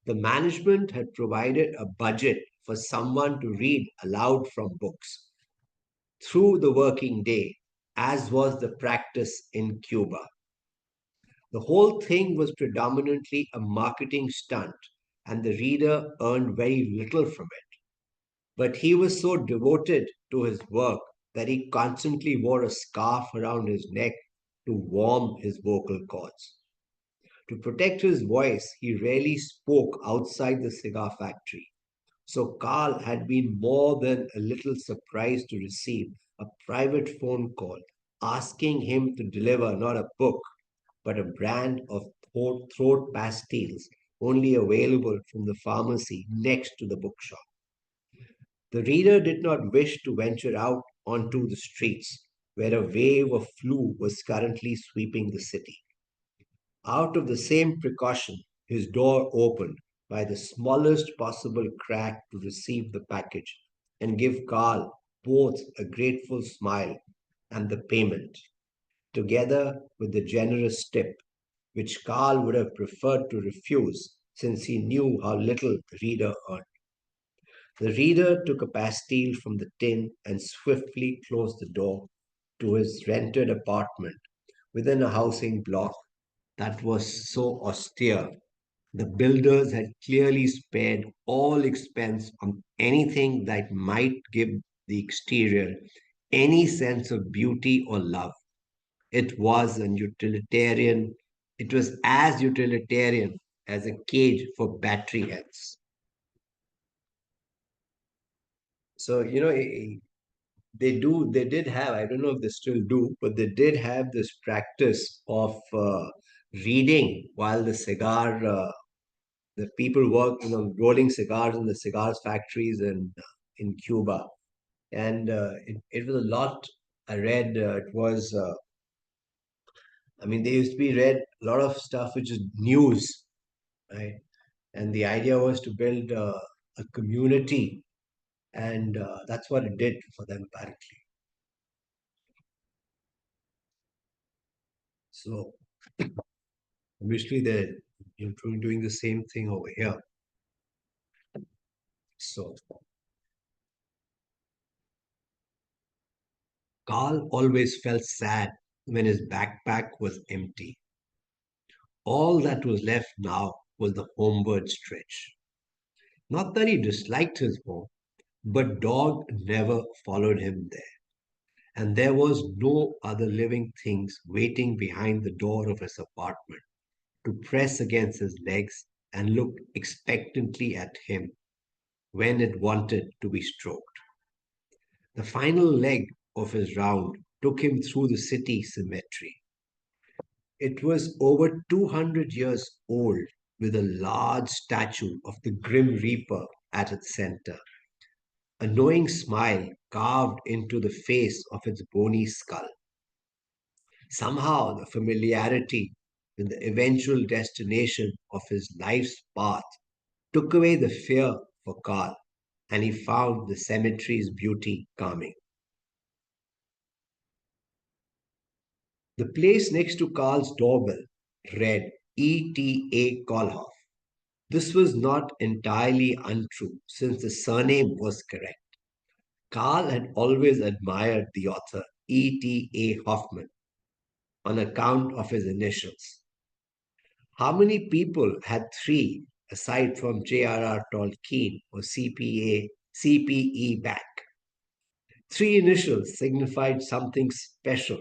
The management had provided a budget for someone to read aloud from books through the working day, as was the practice in Cuba. The whole thing was predominantly a marketing stunt, and the reader earned very little from it. But he was so devoted to his work that he constantly wore a scarf around his neck to warm his vocal cords. To protect his voice, he rarely spoke outside the cigar factory. So Carl had been more than a little surprised to receive a private phone call asking him to deliver not a book, but a brand of throat pastilles only available from the pharmacy next to the bookshop. The reader did not wish to venture out onto the streets where a wave of flu was currently sweeping the city. Out of the same precaution, his door opened by the smallest possible crack to receive the package and give Carl both a grateful smile and the payment, together with the generous tip, which Carl would have preferred to refuse since he knew how little the reader earned. The reader took a pastille from the tin and swiftly closed the door to his rented apartment within a housing block that was so austere. The builders had clearly spared all expense on anything that might give the exterior any sense of beauty or love. It was an utilitarian, it was as utilitarian as a cage for battery heads. So, they did have, I don't know if they still do, but they did have this practice of reading while the people work, rolling cigars in the cigars factories in Cuba. And it was a lot. I read, they used to be read a lot of stuff which is news, right? And the idea was to build a community, and that's what it did for them, apparently. So, obviously, they're doing the same thing over here. So, Carl always felt sad when his backpack was empty. All that was left now was the homeward stretch. Not that he disliked his home, but dog never followed him there, and there was no other living things waiting behind the door of his apartment to press against his legs and look expectantly at him when it wanted to be stroked. The final leg of his round took him through the city cemetery. It was over 200 years old, with a large statue of the Grim Reaper at its center, a knowing smile carved into the face of its bony skull. Somehow, the familiarity with the eventual destination of his life's path took away the fear for Carl, and he found the cemetery's beauty calming. The place next to Carl's doorbell read ETA Kolhoff. This was not entirely untrue, since the surname was correct. Carl had always admired the author E.T.A. Hoffman on account of his initials. How many people had three aside from J.R.R. Tolkien or CPE back? Three initials signified something special.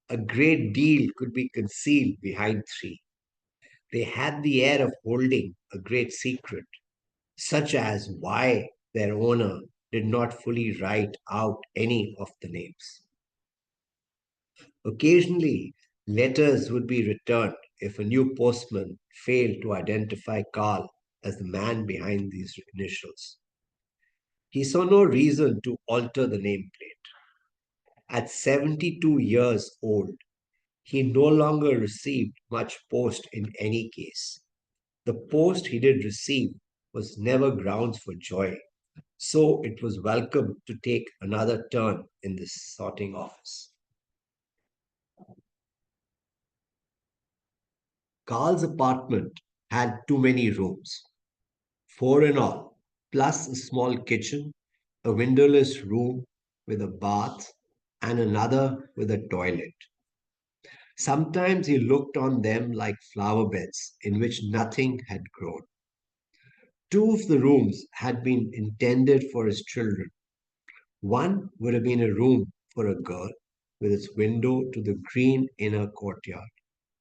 A great deal could be concealed behind three. They had the air of holding a great secret, such as why their owner did not fully write out any of the names. Occasionally, letters would be returned if a new postman failed to identify Carl as the man behind these initials. He saw no reason to alter the nameplate. At 72 years old, he no longer received much post in any case. The post he did receive was never grounds for joy, so it was welcome to take another turn in this sorting office. Carl's apartment had too many rooms, four in all, plus a small kitchen, a windowless room with a bath, and another with a toilet. Sometimes he looked on them like flower beds in which nothing had grown. Two of the rooms had been intended for his children. One would have been a room for a girl with its window to the green inner courtyard.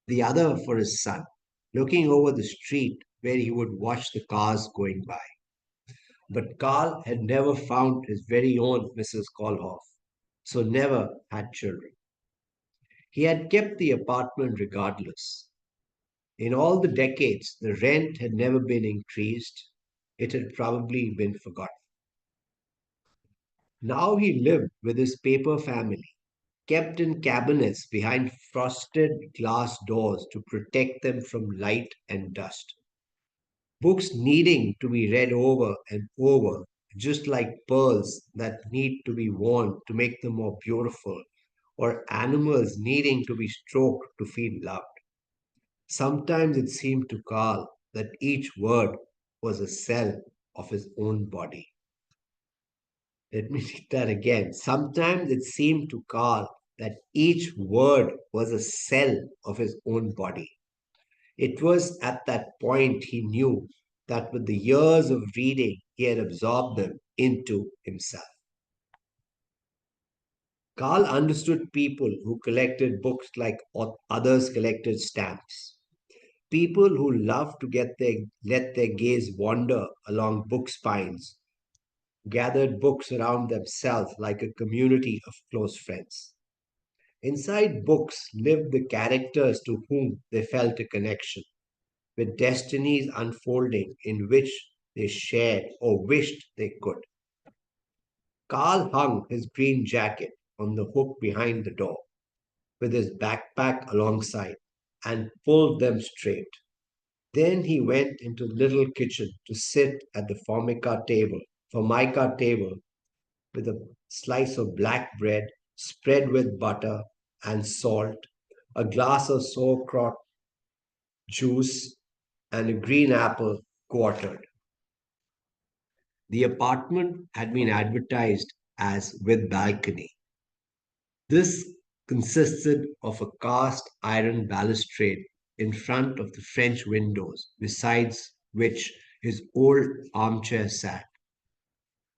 The other for his son, looking over the street where he would watch the cars going by. But Carl had never found his very own Mrs. Kolhoff, so never had children. He had kept the apartment regardless. In all the decades, the rent had never been increased. It had probably been forgotten. Now he lived with his paper family, kept in cabinets behind frosted glass doors to protect them from light and dust. Books needing to be read over and over, just like pearls that need to be worn to make them more beautiful, or animals needing to be stroked to feel loved. Sometimes it seemed to Carl that each word was a cell of his own body. Let me read that again. Sometimes it seemed to Carl that each word was a cell of his own body. It was at that point he knew that with the years of reading, he had absorbed them into himself. Carl understood people who collected books like others collected stamps. People who loved to let their gaze wander along book spines, gathered books around themselves like a community of close friends. Inside books lived the characters to whom they felt a connection, with destinies unfolding in which they shared or wished they could. Carl hung his green jacket on the hook behind the door, with his backpack alongside, and pulled them straight. Then he went into the little kitchen to sit at the formica table with a slice of black bread spread with butter and salt, a glass of sauerkraut juice, and a green apple quartered. The apartment had been advertised as with balcony. This consisted of a cast iron balustrade in front of the French windows, besides which his old armchair sat.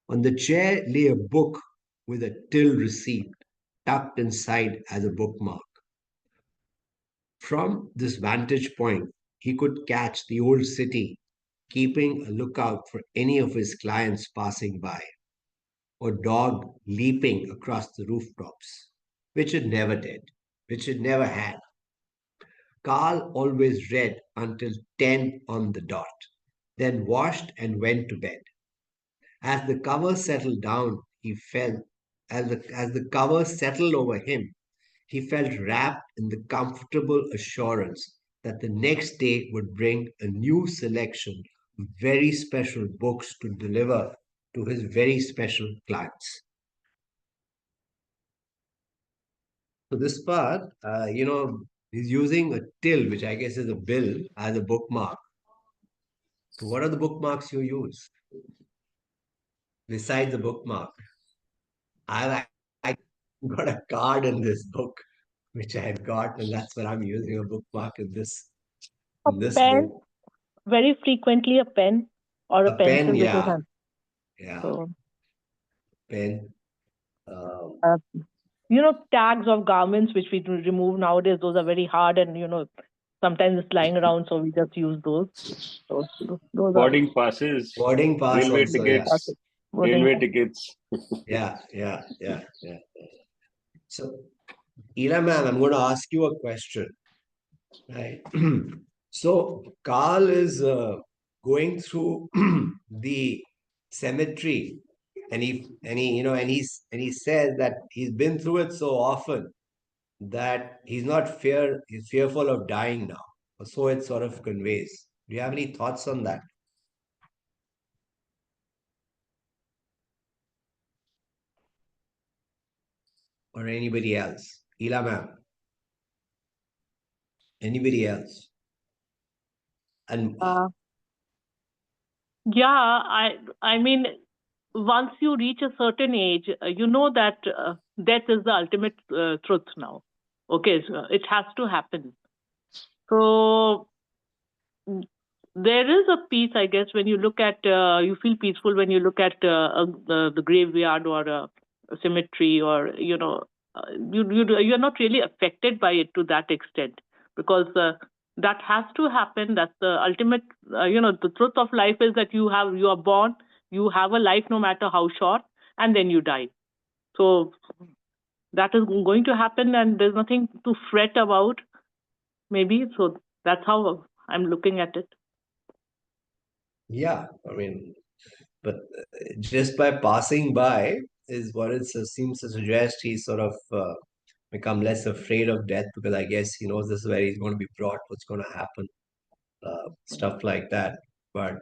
On the chair lay a book with a till receipt tucked inside as a bookmark. From this vantage point, he could catch the old city keeping a lookout for any of his clients passing by, or dog leaping across the rooftops, which it never did, which it never had. Carl always read until 10 on the dot, then washed and went to bed. As the cover settled down, he felt, as the cover settled over him, he felt wrapped in the comfortable assurance that the next day would bring a new selection of very special books to deliver to his very special clients. So this part, he's using a till, which I guess is a bill, as a bookmark. So what are the bookmarks you use besides the bookmark? I got a card in this book, which I had got, and that's what I'm using, a bookmark in this A pen, book. very frequently a pen or a A pen, pencil, which is yeah, an yeah, so pen. Um, uh, tags of garments which we do remove nowadays, those are very hard and sometimes it's lying around, so we just use those. So those are Boarding passes, boarding pass railway also, yeah, tickets, voting. railway tickets. yeah. So, Ira ma'am, I'm going to ask you a question, right? So, Carl is going through the cemetery, and he says that he's been through it so often that he's fearful of dying now. So it sort of conveys. Do you have any thoughts on that? Or anybody else? Ila ma'am, anybody else? And Yeah, I mean, once you reach a certain age, you know that death is the ultimate truth now. Okay, so it has to happen. So there is a peace, I guess, when you look at, you feel peaceful when you look at the graveyard or a cemetery, or you're not really affected by it to that extent, because that has to happen. That's the ultimate. The truth of life is that you are born, you have a life no matter how short, and then you die. So that is going to happen, and there's nothing to fret about. Maybe so. That's how I'm looking at it. yeah, I mean, but just by passing by is what it seems to suggest. He's sort of become less afraid of death, because I guess he knows this is where he's going to be brought, what's going to happen, stuff like that. But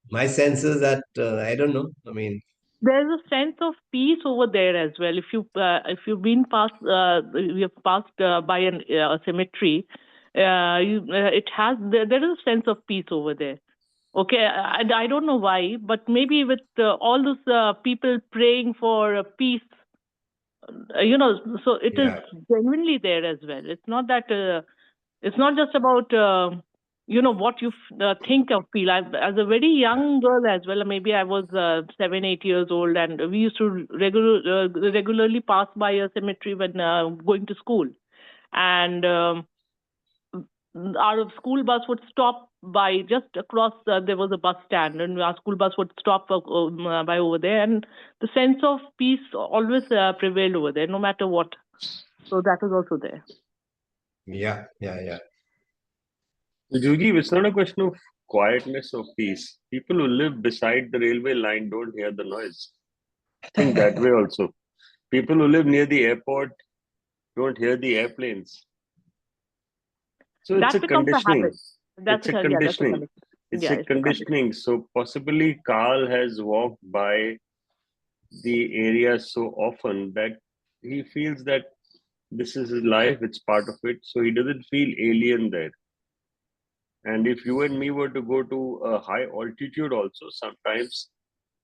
my sense is that I don't know. I mean, There's a sense of peace over there as well. If you've been past, you have passed by a cemetery, there is a sense of peace over there. Okay, I don't know why, but maybe with all those people praying for peace, so it is Yeah. genuinely there as well. It's not that it's not just about what you think or feel. As a very young girl as well, maybe I was 7, 8 years old, and we used to regularly pass by a cemetery when going to school, and our school bus would stop by just across. There was a bus stand, and our school bus would stop by over there, and the sense of peace always prevailed over there, no matter what. So that was also there. Yeah. Jugjiv, it's not a question of quietness or peace. People who live beside the railway line don't hear the noise. Think that way also. People who live near the airport don't hear the airplanes. So it's That a becomes a conditioning. habit. That's It's a a yeah, that's a conditioning. condition. It's Yeah, a it's a condition. conditioning. So possibly Carl has walked by the area so often that he feels that this is his life, it's part of it. So he doesn't feel alien there. And if you and me were to go to a high altitude also, sometimes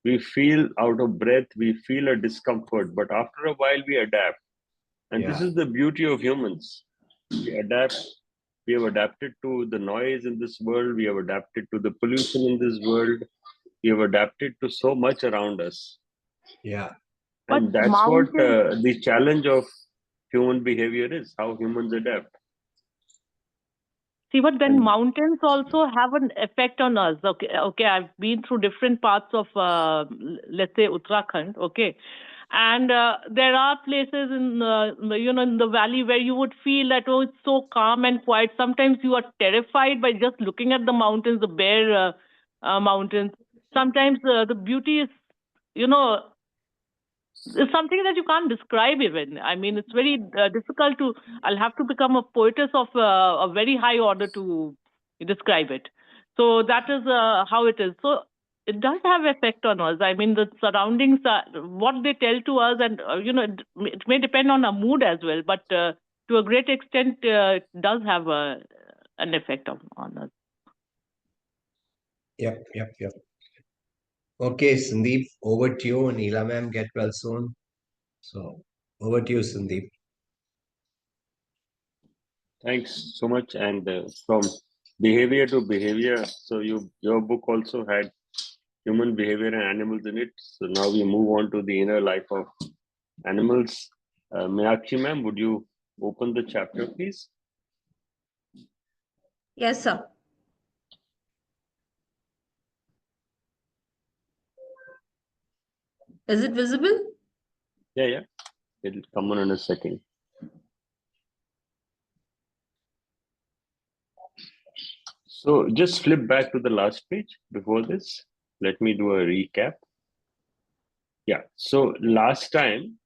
we feel out of breath, we feel a discomfort, but after a while we adapt. And this Yeah. is the beauty of humans. We adapt. We have adapted to the noise in this world. We have adapted to the pollution in this world. We have adapted to so much around us. Yeah. And But that's what mountains, the challenge of human behavior is, how humans adapt. see, but then And mountains also have an effect on us. Okay, I've been through different parts of, let's say, Uttarakhand. Okay, and there are places in, in the valley where you would feel that it's so calm and quiet. Sometimes you are terrified by just looking at the mountains, the bare mountains. Sometimes the beauty is, it's something that you can't describe even. I mean, it's very difficult to. I'll have to become a poetess of a very high order to describe it. So that is how it is. So it does have effect on us. I mean, the surroundings, what they tell to us, and it may depend on our mood as well. But to a great extent, it does have an effect on us. Yep. Okay, Sandeep, over to you, and Neela ma'am, get well soon. So over to you, Sandeep. thanks so much. And from behavior to behavior, so your book also had human behavior and animals in it. So now we move on to the inner life of animals. Minakshi ma'am, would you open the chapter, please? Yes, sir. Is it visible? Yeah. It'll come on in a second. So just flip back to the last page before this. Let me do a recap. Yeah, so last time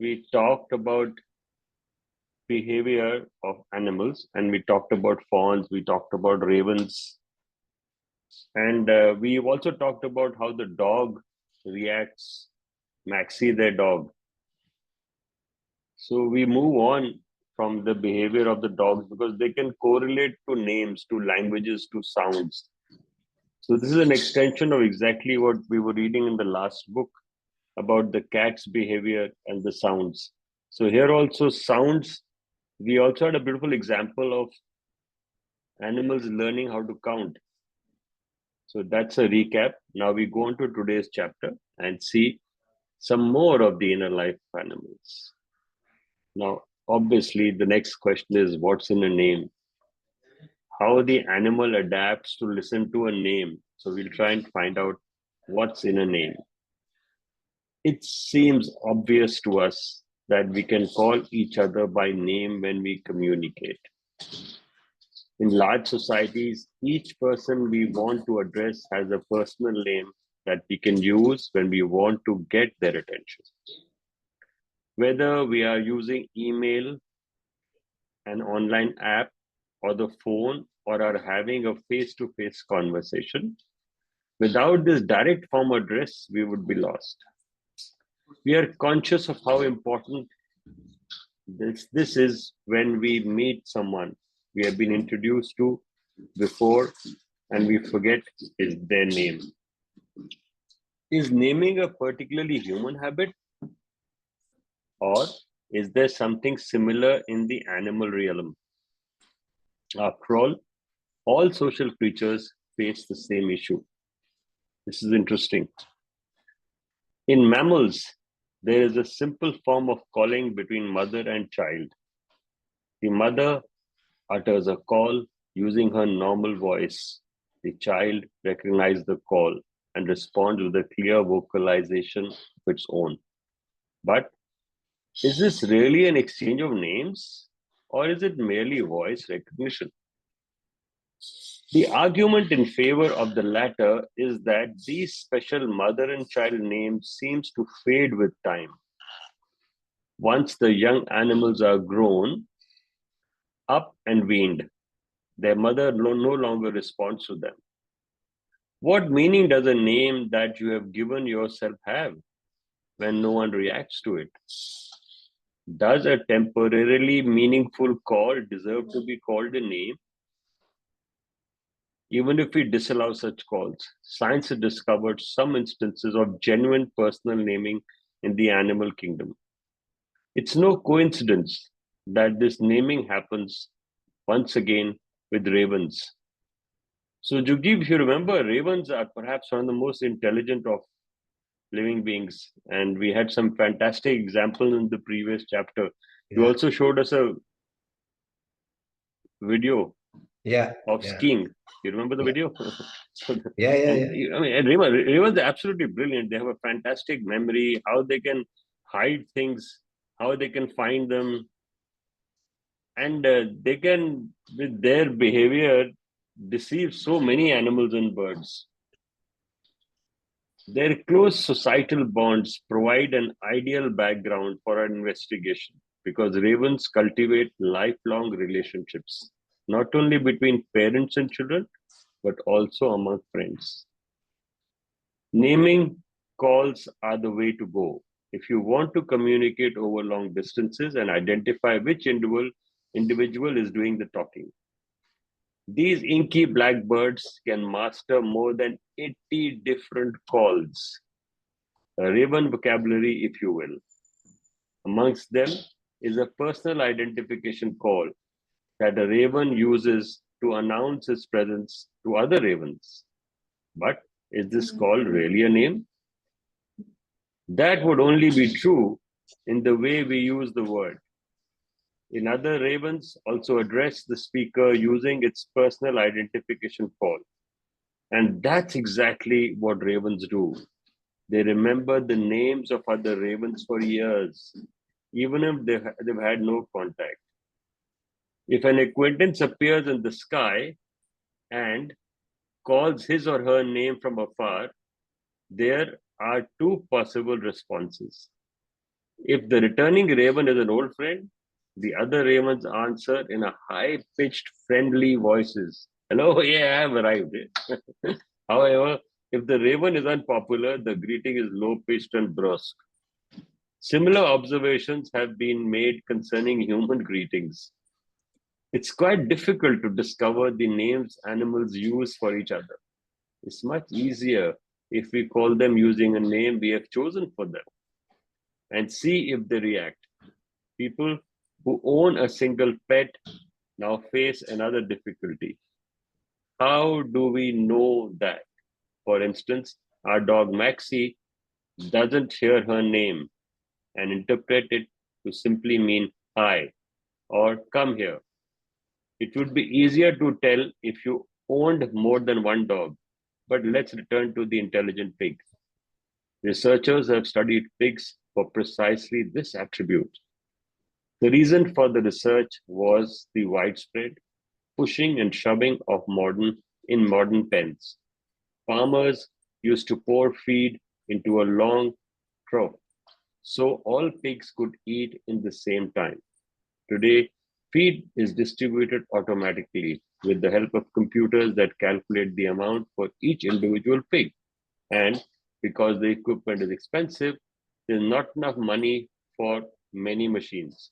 we talked about behavior of animals, and we talked about fawns, we talked about ravens, and we've also talked about how the dog reacts, Maxie, their dog. So we move on from the behavior of the dogs because they can correlate to names, to languages, to sounds. So this is an extension of exactly what we were reading in the last book about the cat's behavior and the sounds. So here also sounds, we also had a beautiful example of animals learning how to count. So that's a recap. Now we go on to today's chapter and see some more of the inner life of animals. Now, obviously, the next question is what's in a name? How the animal adapts to listen to a name. So we'll try and find out what's in a name. It seems obvious to us that we can call each other by name when we communicate. In large societies, each person we want to address has a personal name that we can use when we want to get their attention. Whether we are using email, an online app, or the phone, or are having a face-to-face conversation, Without this direct form address, we would be lost. We are conscious of how important this is when we meet someone we have been introduced to before and we forget their name. Is naming a particularly human habit, or is there something similar in the animal realm? After all social creatures face the same issue. This is interesting. In mammals, there is a simple form of calling between mother and child. The mother utters a call using her normal voice. The child recognizes the call and responds with a clear vocalization of its own. But is this really an exchange of names, or is it merely voice recognition? The argument in favor of the latter is that these special mother and child names seems to fade with time. Once the young animals are grown up and weaned, their mother no longer responds to them. What meaning does a name that you have given yourself have when no one reacts to it? Does a temporarily meaningful call deserve to be called a name? Even if we disallow such calls, science has discovered some instances of genuine personal naming in the animal kingdom. It's no coincidence that this naming happens once again with ravens. So, Jugjiv, if you remember, ravens are perhaps one of the most intelligent of living beings, and we had some fantastic examples in the previous chapter. You also showed us a video of skiing. You remember the video? I mean, ravens are absolutely brilliant. They have a fantastic memory, how they can hide things, how they can find them, and they can, with their behavior, deceive so many animals and birds. Their close societal bonds provide an ideal background for our investigation because ravens cultivate lifelong relationships, not only between parents and children, but also among friends. Naming calls are the way to go if you want to communicate over long distances and identify which individual is doing the talking. These inky blackbirds can master more than 80 different calls, a raven vocabulary, if you will. Amongst them is a personal identification call that a raven uses to announce his presence to other ravens. But is this call really a name? That would only be true in the way we use the word. In other ravens also address the speaker using its personal identification call. And that's exactly what ravens do. They remember the names of other ravens for years, even if they've had no contact. If an acquaintance appears in the sky and calls his or her name from afar, there are two possible responses. If the returning raven is an old friend, the other ravens answer in a high-pitched, friendly voices. Hello, yeah, I have arrived. However, if the raven is unpopular, the greeting is low-pitched and brusque. Similar observations have been made concerning human greetings. It's quite difficult to discover the names animals use for each other. It's much easier if we call them using a name we have chosen for them and see if they react. People who own a single pet now face another difficulty. How do we know that? For instance, our dog Maxie doesn't hear her name and interpret it to simply mean hi or come here. It would be easier to tell if you owned more than one dog. But let's return to the intelligent pig. Researchers have studied pigs for precisely this attribute. The reason for the research was the widespread pushing and shoving of modern pens. Farmers used to pour feed into a long trough, so all pigs could eat in the same time. Today, Feed is distributed automatically with the help of computers that calculate the amount for each individual pig. And because the equipment is expensive, there's not enough money for many machines.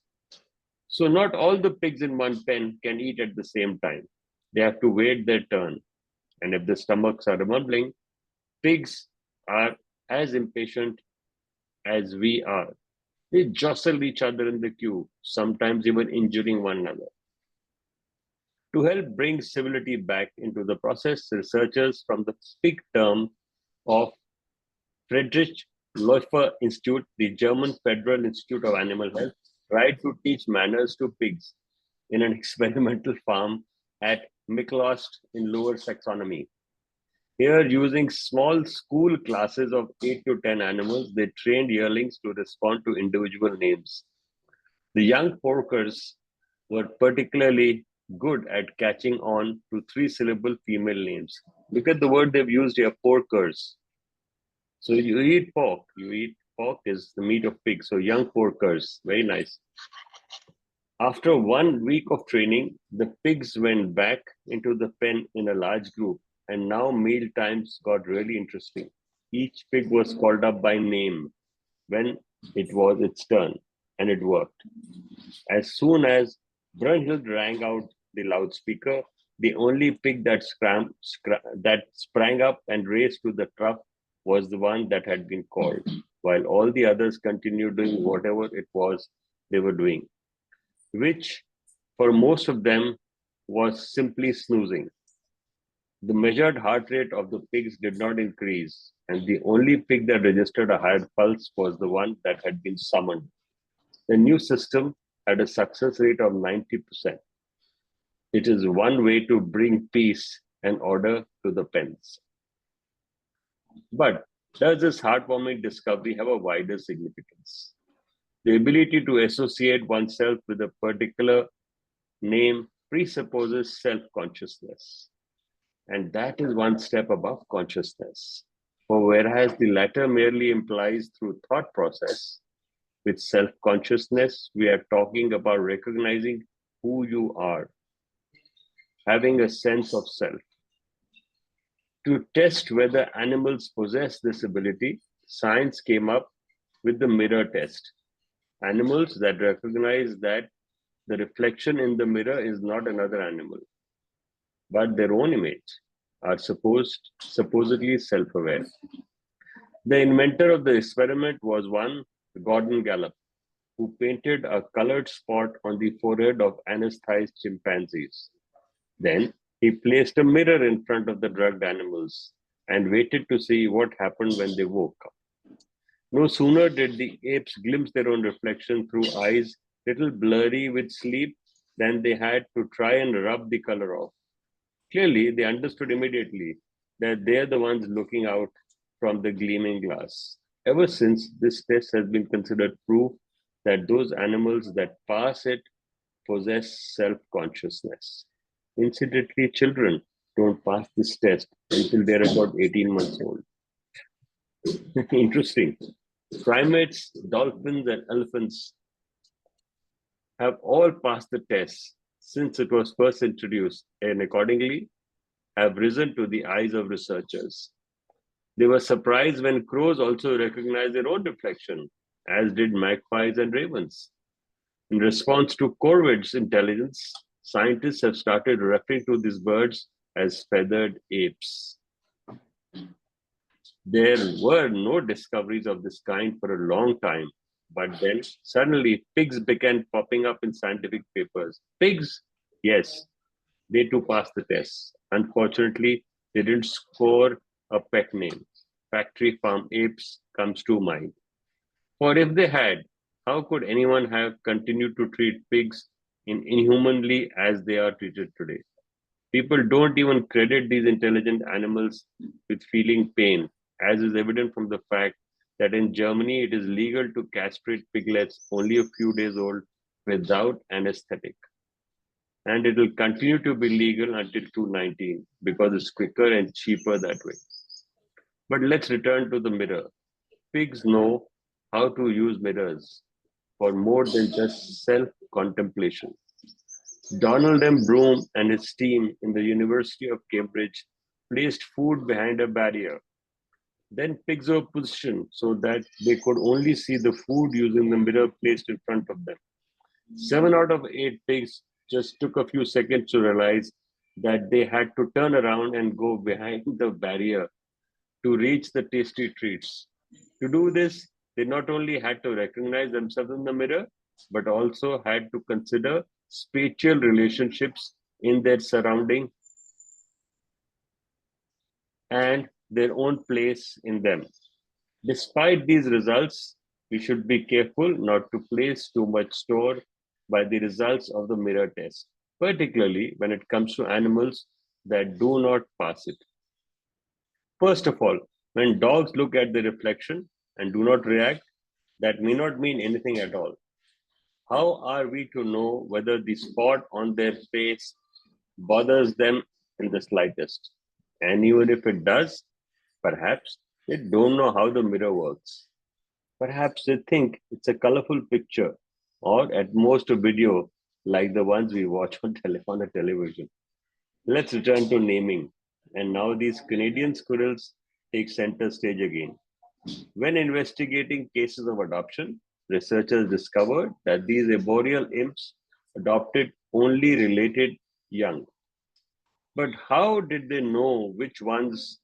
So not all the pigs in one pen can eat at the same time. They have to wait their turn. And if the stomachs are rumbling, pigs are as impatient as we are. They jostle each other in the queue, sometimes even injuring one another. To help bring civility back into the process, researchers from the pig term of Friedrich Loeffler Institute, the German Federal Institute of Animal Health, tried to teach manners to pigs in an experimental farm at Michlost in Lower Saxony. Here, using small school classes of 8 to 10 animals, they trained yearlings to respond to individual names. The young porkers were particularly good at catching on to 3-syllable female names. Look at the word they've used here, porkers. So you eat pork. Pork is the meat of pig. So young porkers, very nice. After 1 week of training, the pigs went back into the pen in a large group. And now meal times got really interesting. Each pig was called up by name when it was its turn, and it worked. As soon as Brunhild rang out the loudspeaker, the only pig that sprang up and raced to the trough was the one that had been called, while all the others continued doing whatever it was they were doing, which for most of them was simply snoozing. The measured heart rate of the pigs did not increase, and the only pig that registered a higher pulse was the one that had been summoned. The new system had a success rate of 90%. It is one way to bring peace and order to the pens. But does this heartwarming discovery have a wider significance? The ability to associate oneself with a particular name presupposes self-consciousness. And that is one step above consciousness. For whereas the latter merely implies through thought process, with self-consciousness, we are talking about recognizing who you are, having a sense of self. To test whether animals possess this ability, science came up with the mirror test. Animals that recognize that the reflection in the mirror is not another animal, but their own image, are supposedly self-aware. The inventor of the experiment was one Gordon Gallup, who painted a colored spot on the forehead of anesthetized chimpanzees. Then he placed a mirror in front of the drugged animals and waited to see what happened when they woke up. No sooner did the apes glimpse their own reflection through eyes little blurry with sleep than they had to try and rub the color off. Clearly, they understood immediately that they're the ones looking out from the gleaming glass. Ever since, this test has been considered proof that those animals that pass it possess self-consciousness. Incidentally, children don't pass this test until they're about 18 months old. Interesting. Primates, dolphins, and elephants have all passed the test since it was first introduced, and accordingly have risen to the eyes of researchers. They were surprised when crows also recognized their own reflection, as did magpies and ravens. In response to corvids' intelligence, scientists have started referring to these birds as feathered apes. There were no discoveries of this kind for a long time, but then suddenly pigs began popping up in scientific papers. Pigs? Yes, they too passed the test. Unfortunately, they didn't score a pet name. Factory farm apes comes to mind. For if they had, how could anyone have continued to treat pigs inhumanly as they are treated today? People don't even credit these intelligent animals with feeling pain, as is evident from the fact that in Germany it is legal to castrate piglets only a few days old without anesthetic. And it will continue to be legal until 2019 because it's quicker and cheaper that way. But let's return to the mirror. Pigs know how to use mirrors for more than just self-contemplation. Donald M. Broom and his team in the University of Cambridge placed food behind a barrier, then pigs were positioned so that they could only see the food using the mirror placed in front of them. 7 out of 8 pigs just took a few seconds to realize that they had to turn around and go behind the barrier to reach the tasty treats. To do this, they not only had to recognize themselves in the mirror, but also had to consider spatial relationships in their surrounding and their own place in them. Despite these results, we should be careful not to place too much store by the results of the mirror test, particularly when it comes to animals that do not pass it. First of all, when dogs look at the reflection and do not react, that may not mean anything at all. How are we to know whether the spot on their face bothers them in the slightest? And even if it does, perhaps they don't know how the mirror works. Perhaps they think it's a colorful picture or at most a video like the ones we watch on television. Let's return to naming. And now these Canadian squirrels take center stage again. When investigating cases of adoption, researchers discovered that these arboreal imps adopted only related young. But how did they know which ones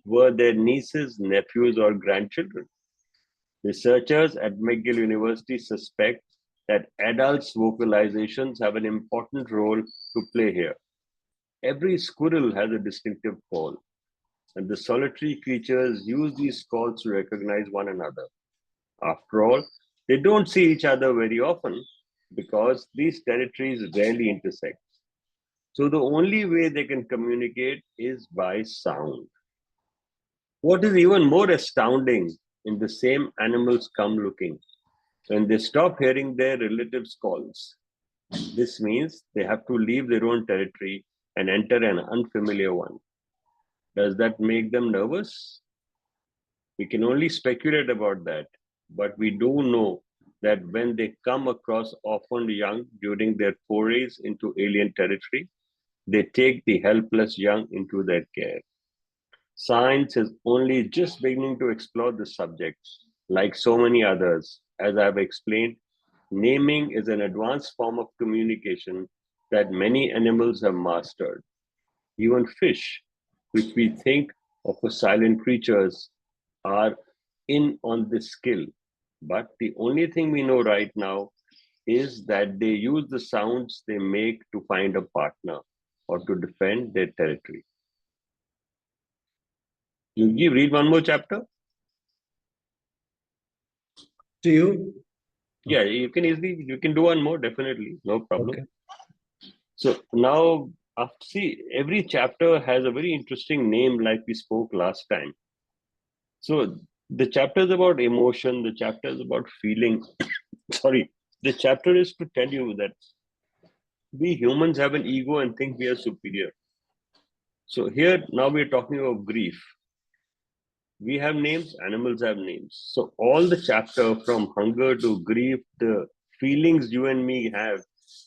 were their nieces, nephews, or grandchildren? Researchers at McGill University suspect that adults' vocalizations have an important role to play here. Every squirrel has a distinctive call, and the solitary creatures use these calls to recognize one another. After all, they don't see each other very often because these territories rarely intersect. So the only way they can communicate is by sound. What is even more astounding, in the same animals come looking when they stop hearing their relatives' calls. This means they have to leave their own territory and enter an unfamiliar one. Does that make them nervous? We can only speculate about that, but we do know that when they come across orphaned young during their forays into alien territory, they take the helpless young into their care. Science is only just beginning to explore this subject. Like so many others, as I've explained, naming is an advanced form of communication that many animals have mastered. Even fish, which we think of as silent creatures, are in on this skill. But the only thing we know right now is that they use the sounds they make to find a partner or to defend their territory. You read one more chapter? To you? Yeah, you can do one more, definitely, no problem. Okay. So now, see, every chapter has a very interesting name, like we spoke last time. So the chapter is about emotion, the chapter is about feeling. Sorry, the chapter is to tell you that we humans have an ego and think we are superior. So here, now we're talking about grief. We have names, animals have names. So all the chapter from hunger to grief, the feelings you and me have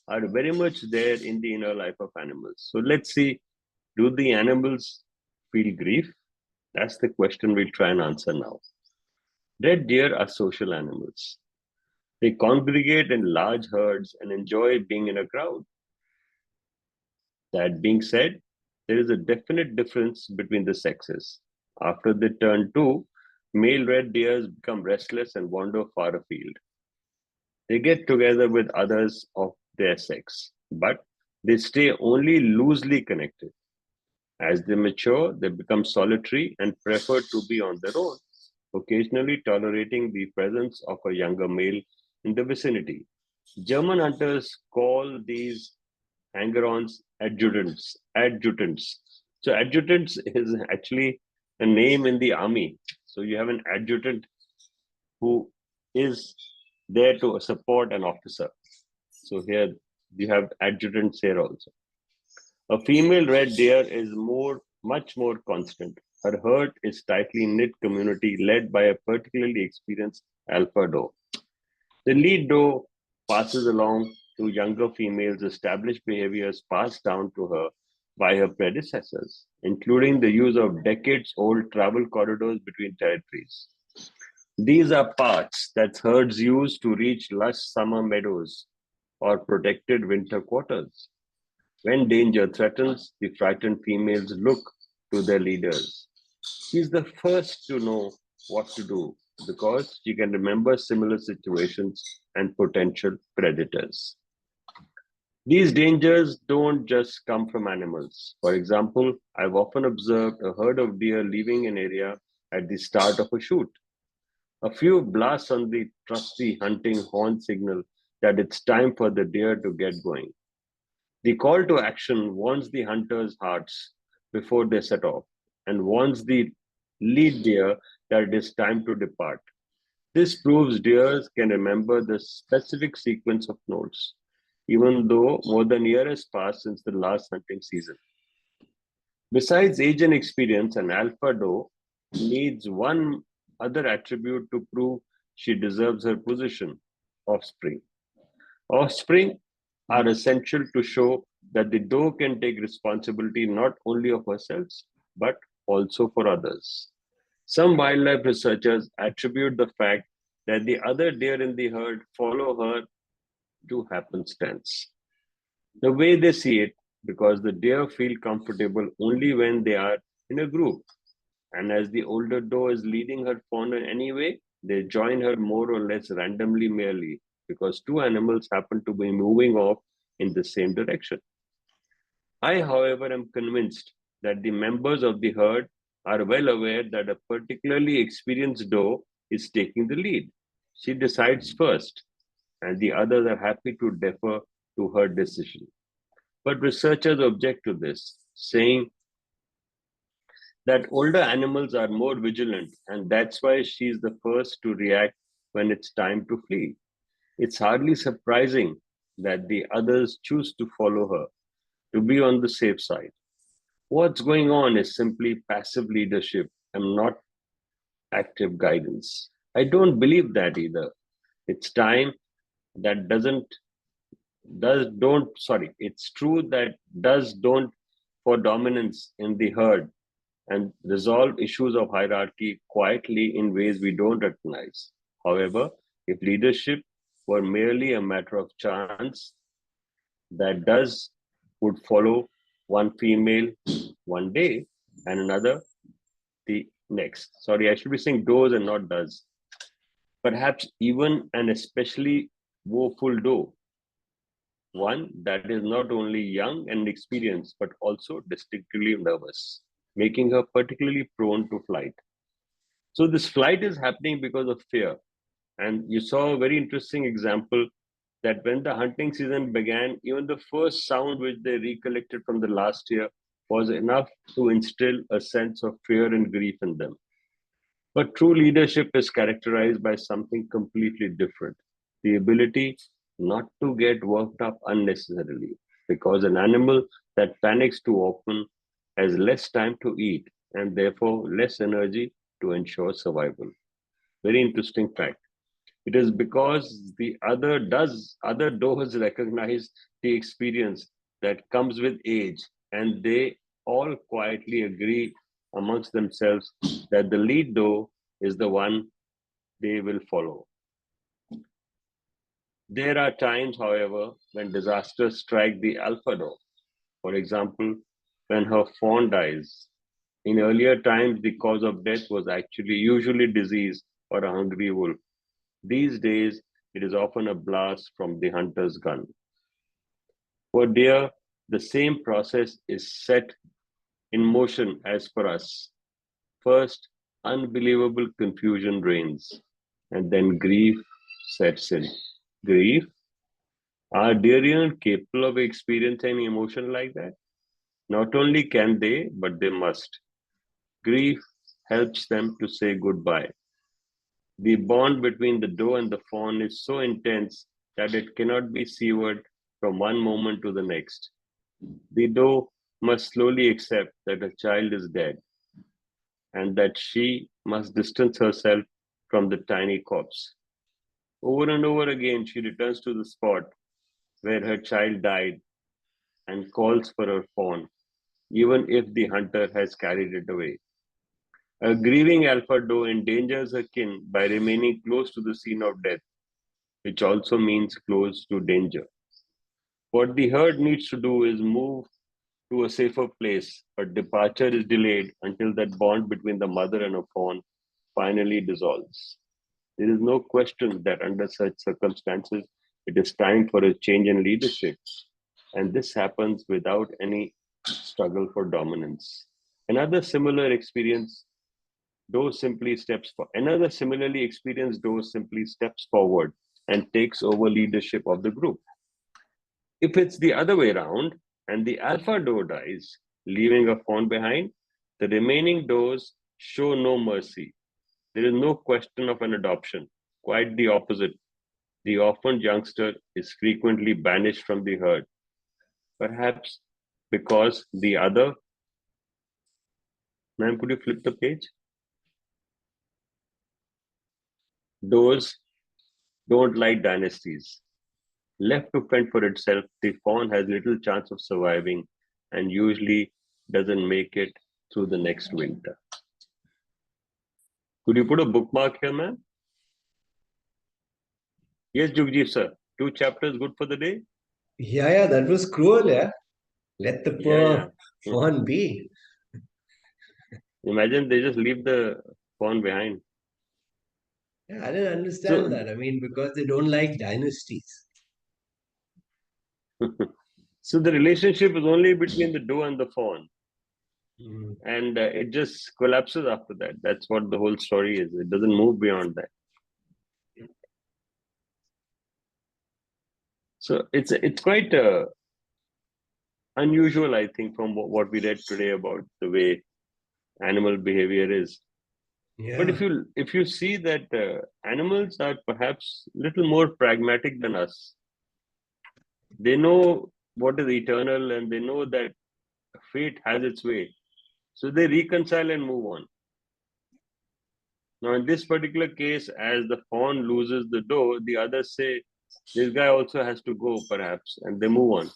are very much there in the inner life of animals. So let's see, do the animals feel grief? That's the question we'll try and answer now. Red deer are social animals. They congregate in large herds and enjoy being in a crowd. That being said, there is a definite difference between the sexes. After they turn 2, male red deers become restless and wander far afield. They get together with others of their sex, but they stay only loosely connected. As they mature, they become solitary and prefer to be on their own, occasionally tolerating the presence of a younger male in the vicinity. German hunters call these hanger-ons adjutants. So adjutants is actually a name in the army. So you have an adjutant who is there to support an officer. So here you have adjutants here also. A female red deer is much more constant. Her herd is tightly knit community led by a particularly experienced alpha doe. The lead doe passes along to younger females established behaviors passed down to her by her predecessors, including the use of decades-old travel corridors between territories. These are paths that herds use to reach lush summer meadows or protected winter quarters. When danger threatens, the frightened females look to their leaders. She is the first to know what to do because she can remember similar situations and potential predators. These dangers don't just come from animals. For example, I've often observed a herd of deer leaving an area at the start of a shoot. A few blasts on the trusty hunting horn signal that it's time for the deer to get going. The call to action warms the hunters' hearts before they set off and warns the lead deer that it is time to depart. This proves deer can remember the specific sequence of notes, even though more than a year has passed since the last hunting season. Besides age and experience, an alpha doe needs one other attribute to prove she deserves her position: offspring. Offspring are essential to show that the doe can take responsibility not only of herself, but also for others. Some wildlife researchers attribute the fact that the other deer in the herd follow her to happenstance. The way they see it, because the deer feel comfortable only when they are in a group. And as the older doe is leading her fawn anyway, they join her more or less randomly merely because two animals happen to be moving off in the same direction. I, however, am convinced that the members of the herd are well aware that a particularly experienced doe is taking the lead. She decides first, and the others are happy to defer to her decision. But researchers object to this, saying that older animals are more vigilant, and that's why she's the first to react when it's time to flee. It's hardly surprising that the others choose to follow her, to be on the safe side. What's going on is simply passive leadership and not active guidance. I don't believe that either. It's time that it's true that does don't for dominance in the herd and resolve issues of hierarchy quietly in ways we don't recognize. However, if leadership were merely a matter of chance, that does would follow one female one day and another the next. Sorry, I should be saying does and not does. Perhaps even an especially woeful doe, one that is not only young and experienced, but also distinctly nervous, making her particularly prone to flight. So this flight is happening because of fear. And you saw a very interesting example that when the hunting season began, even the first sound which they recollected from the last year was enough to instill a sense of fear and grief in them. But true leadership is characterized by something completely different: the ability not to get worked up unnecessarily, because an animal that panics too often has less time to eat and therefore less energy to ensure survival. Very interesting fact. It is because the other does recognize the experience that comes with age, and they all quietly agree amongst themselves that the lead doe is the one they will follow. There are times, however, when disasters strike the alpha doe. For example, when her fawn dies. In earlier times, the cause of death was actually usually disease or a hungry wolf. These days, it is often a blast from the hunter's gun. For deer, the same process is set in motion as for us. First, unbelievable confusion reigns, and then grief sets in. Grief? Are deer even capable of experiencing emotion like that? Not only can they, but they must. Grief helps them to say goodbye. The bond between the doe and the fawn is so intense that it cannot be severed from one moment to the next. The doe must slowly accept that her child is dead and that she must distance herself from the tiny corpse. Over and over again, she returns to the spot where her child died and calls for her fawn, even if the hunter has carried it away. A grieving alpha doe endangers her kin by remaining close to the scene of death, which also means close to danger. What the herd needs to do is move to a safer place, but departure is delayed until that bond between the mother and her fawn finally dissolves. There is no question that under such circumstances, it is time for a change in leadership, and this happens without any struggle for dominance. Another similarly experienced doe simply steps forward and takes over leadership of the group. If it's the other way around and the alpha doe dies, leaving a fawn behind, the remaining does show no mercy. There is no question of an adoption. Quite the opposite. The orphaned youngster is frequently banished from the herd, perhaps because the other. Ma'am, could you flip the page? Does don't like dynasties. Left to fend for itself, the fawn has little chance of surviving and usually doesn't make it through the next winter. Could you put a bookmark here, ma'am? Yes, Jugjiv, sir. 2 chapters good for the day? Yeah, that was cruel, yeah. Let the poor fawn be. Imagine they just leave the fawn behind. Yeah, I didn't understand that. I mean, because they don't like dynasties. So the relationship is only between the doe and the fawn. Mm. And it just collapses after that. That's what the whole story is. It doesn't move beyond that. So it's quite unusual, I think, from what we read today about the way animal behavior is. Yeah. But if you see that animals are perhaps a little more pragmatic than us. They know what is eternal and they know that fate has its way. So they reconcile and move on. Now, in this particular case, as the fawn loses the doe, the others say, this guy also has to go, perhaps, and they move on.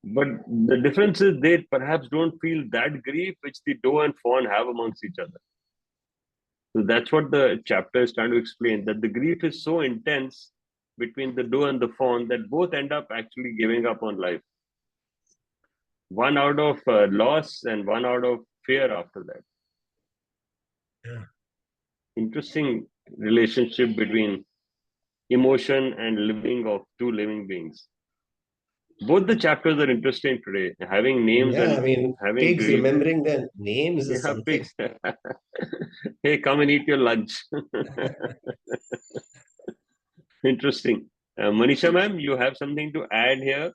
But the difference is they perhaps don't feel that grief which the doe and fawn have amongst each other. So that's what the chapter is trying to explain, that the grief is so intense between the doe and the fawn that both end up actually giving up on life. One out of loss and one out of fear after that. Yeah. Interesting relationship between emotion and living of two living beings. Both the chapters are interesting today, having names and I mean, having pigs grief. remembering their names is something. Pigs. Hey, come and eat your lunch. Interesting. Manisha ma'am, you have something to add here?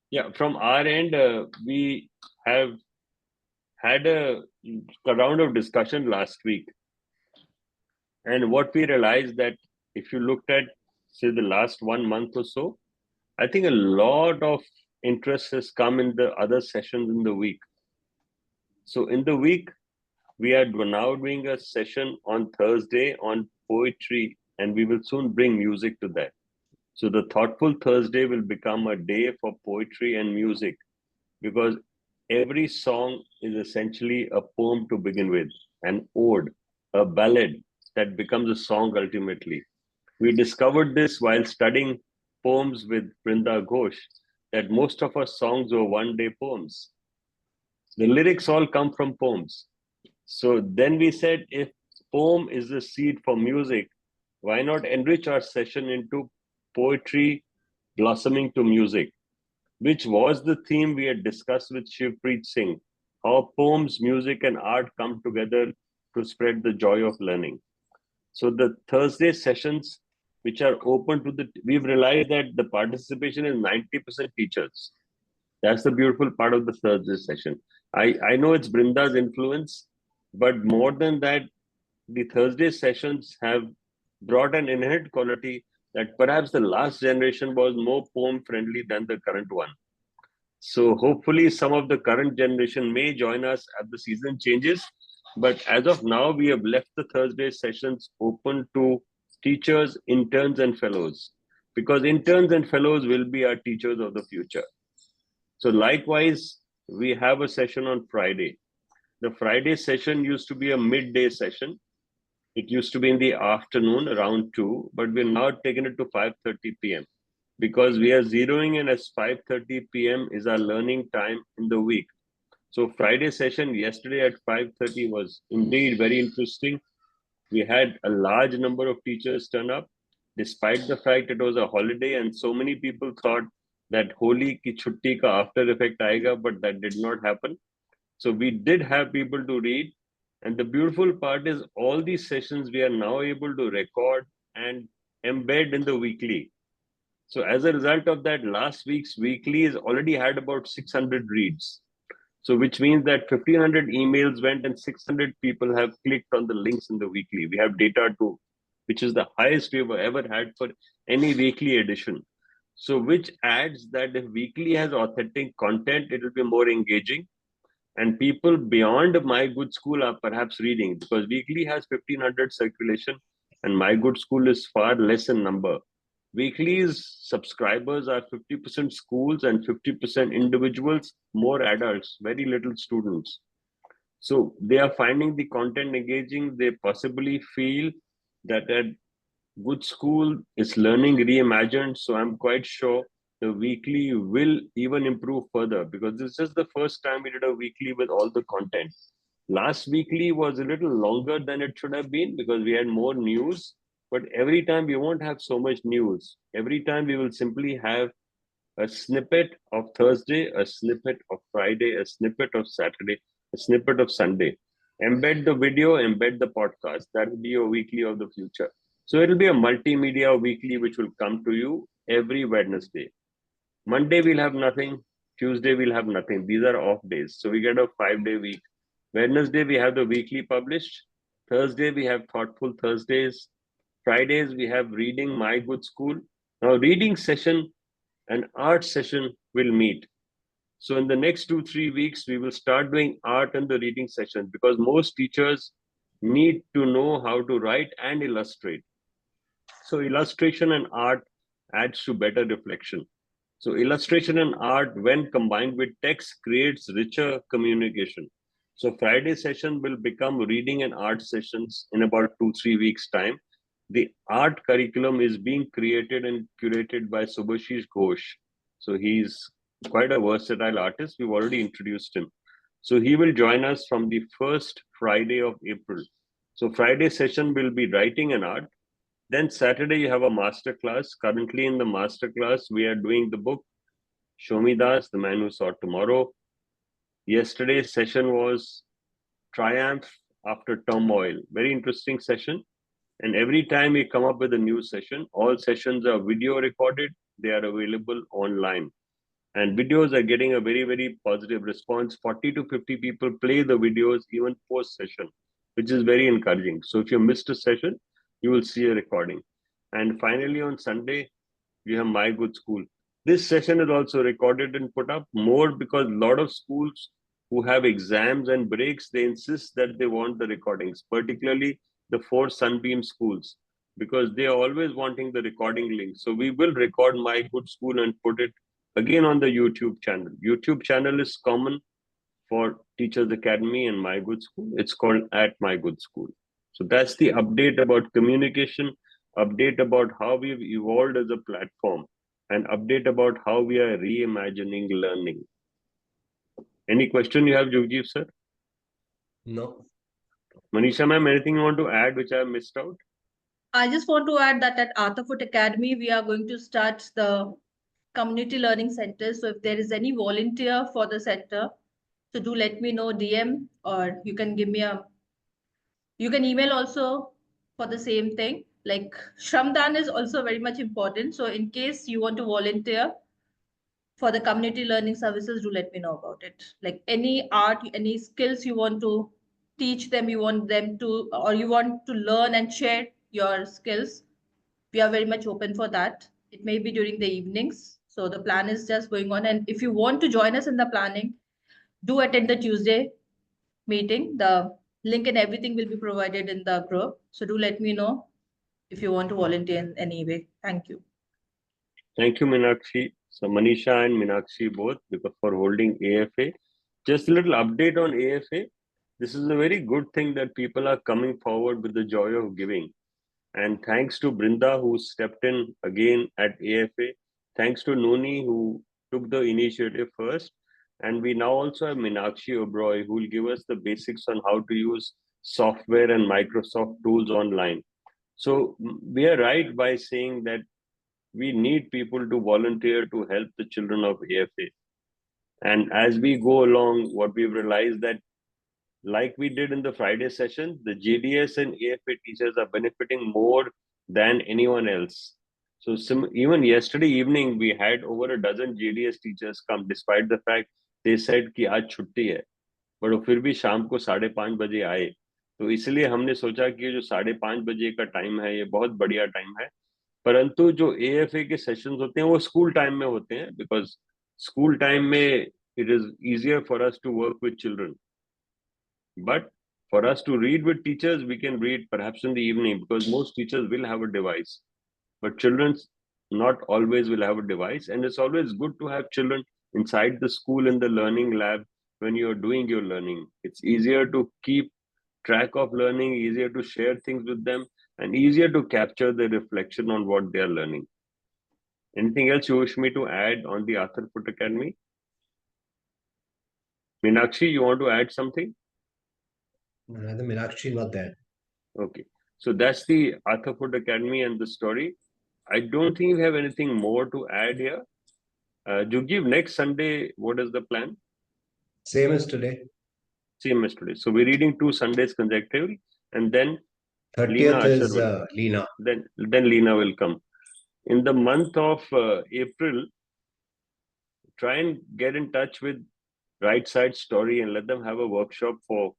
Yeah, from our end, we have had a round of discussion last week. And what we realized that if you looked at, say, the last 1 month or so, I think a lot of interest has come in the other sessions in the week. So in the week, we are now doing a session on Thursday on poetry, and we will soon bring music to that. So the Thoughtful Thursday will become a day for poetry and music, because every song is essentially a poem to begin with, an ode, a ballad that becomes a song ultimately. We discovered this while studying poems with Brinda Ghosh, that most of our songs were one-day poems. The lyrics all come from poems. So then we said, if poem is the seed for music, why not enrich our session into poetry blossoming to music, which was the theme we had discussed with Shivpreet Singh, how poems, music, and art come together to spread the joy of learning. So the Thursday sessions, which are open to we've realized that the participation is 90% teachers. That's the beautiful part of the Thursday session. I know it's Brinda's influence, but more than that, the Thursday sessions have brought an inherent quality that perhaps the last generation was more poem friendly than the current one. So hopefully some of the current generation may join us as the season changes. But as of now, we have left the Thursday sessions open to teachers, interns, and fellows, because interns and fellows will be our teachers of the future. So likewise, we have a session on Friday. The Friday session used to be a midday session. It used to be in the afternoon around 2, but we're now taking it to 5:30 p.m. because we are zeroing in as 5:30 p.m. is our learning time in the week. So Friday session yesterday at 5:30 was indeed very interesting. We had a large number of teachers turn up, despite the fact it was a holiday and so many people thought that Holi ki chutti ka after effect aayega, but that did not happen. So we did have people to read. And the beautiful part is all these sessions we are now able to record and embed in the weekly. So as a result of that, last week's weekly has already had about 600 reads. So which means that 1,500 emails went and 600 people have clicked on the links in the weekly. We have data too, which is the highest we've ever had for any weekly edition. So which adds that if weekly has authentic content, it will be more engaging. And people beyond My Good School are perhaps reading, because weekly has 1,500 circulation and My Good School is far less in number. Weekly's subscribers are 50% schools and 50% individuals, more adults, very little students. So they are finding the content engaging. They possibly feel that at Good School is learning reimagined. So I'm quite sure the weekly will even improve further, because this is the first time we did a weekly with all the content. Last weekly was a little longer than it should have been because we had more news, but every time we won't have so much news. Every time we will simply have a snippet of Thursday, a snippet of Friday, a snippet of Saturday, a snippet of Sunday. Embed the video, embed the podcast. That will be your weekly of the future. So it'll be a multimedia weekly which will come to you every Wednesday. Monday we'll have nothing. Tuesday we'll have nothing. These are off days. So we get a 5-day week. Wednesday we have the weekly published. Thursday we have Thoughtful Thursdays. Fridays we have Reading My Good School. Now reading session and art session will meet. So in the next 2-3 weeks, we will start doing art in the reading session, because most teachers need to know how to write and illustrate. So illustration and art adds to better reflection. So illustration and art, when combined with text, creates richer communication. So Friday session will become reading and art sessions in about 2-3 weeks time. The art curriculum is being created and curated by Subhashish Ghosh. So he's quite a versatile artist. We've already introduced him. So he will join us from the first Friday of April. So Friday session will be writing and art. Then Saturday, you have a master class. Currently in the master class, we are doing the book Shomi Das, The Man Who Saw Tomorrow. Yesterday's session was Triumph After Turmoil. Very interesting session. And every time we come up with a new session, all sessions are video recorded. They are available online. And videos are getting a very, very positive response. 40 to 50 people play the videos even post-session, which is very encouraging. So if you missed a session, you will see a recording. And finally, on Sunday, you have My Good School. This session is also recorded and put up more because a lot of schools who have exams and breaks, they insist that they want the recordings, particularly the 4 Sunbeam schools, because they are always wanting the recording link. So we will record My Good School and put it again on the YouTube channel. YouTube channel is common for Teachers Academy and My Good School. It's called At My Good School. So that's the update about communication, update about how we've evolved as a platform, and update about how we are reimagining learning. Any question you have, Jugjiv sir? No. Manisha ma'am, anything you want to add which I have missed out? I just want to add that at Arthafoot Academy, we are going to start the community learning center. So if there is any volunteer for the center, so do let me know, DM, or you can give me you can email also for the same thing. Like Shramdan is also very much important. So in case you want to volunteer for the community learning services, do let me know about it. Like any art, any skills you want to teach them, you want them to, or you want to learn and share your skills, we are very much open for that. It may be during the evenings. So the plan is just going on. And if you want to join us in the planning, do attend the Tuesday meeting, the Link and everything will be provided in the group. So do let me know if you want to volunteer in any way. Thank you. Thank you, Minakshi. So Manisha and Minakshi both for holding AFA. Just a little update on AFA. This is a very good thing that people are coming forward with the joy of giving. And thanks to Brinda, who stepped in again at AFA. Thanks to Noni, who took the initiative first. And we now also have Minakshi Oberoi, who will give us the basics on how to use software and Microsoft tools online. So we are right by saying that we need people to volunteer to help the children of AFA. And as we go along, what we've realized that like we did in the Friday session, the JDS and AFA teachers are benefiting more than anyone else. So even yesterday evening, we had over a dozen JDS teachers come, despite the fact they said कि आज छुट्टी है, but वो फिर भी शाम को 5:30 बजे आए. तो इसलिए हमने सोचा कि जो 5:30 बजे का टाइम है, ये बहुत बढ़िया टाइम है. परंतु जो AFA के सेशंस होते हैं वो स्कूल टाइम में होते हैं, बिकॉज स्कूल टाइम में it is easier for us to work with children. But for us to read with teachers, we can read perhaps in the evening, because most teachers will have a device. But children not always will have a device. And it's always good to have children inside the school in the learning lab when you're doing your learning. It's easier to keep track of learning, easier to share things with them, and easier to capture the reflection on what they are learning. Anything else you wish me to add on the Arthur Foot Academy? Minakshi, you want to add something? The Minakshi not there. Okay. So that's the Arthur Foot Academy and the story. I don't think we have anything more to add here. Jugjiv, next Sunday, what is the plan? Same as today. Same as today. So we're reading 2 Sundays consecutively, and then 30th is Leena. Then Leena will come. In the month of April, try and get in touch with Right Side Story and let them have a workshop for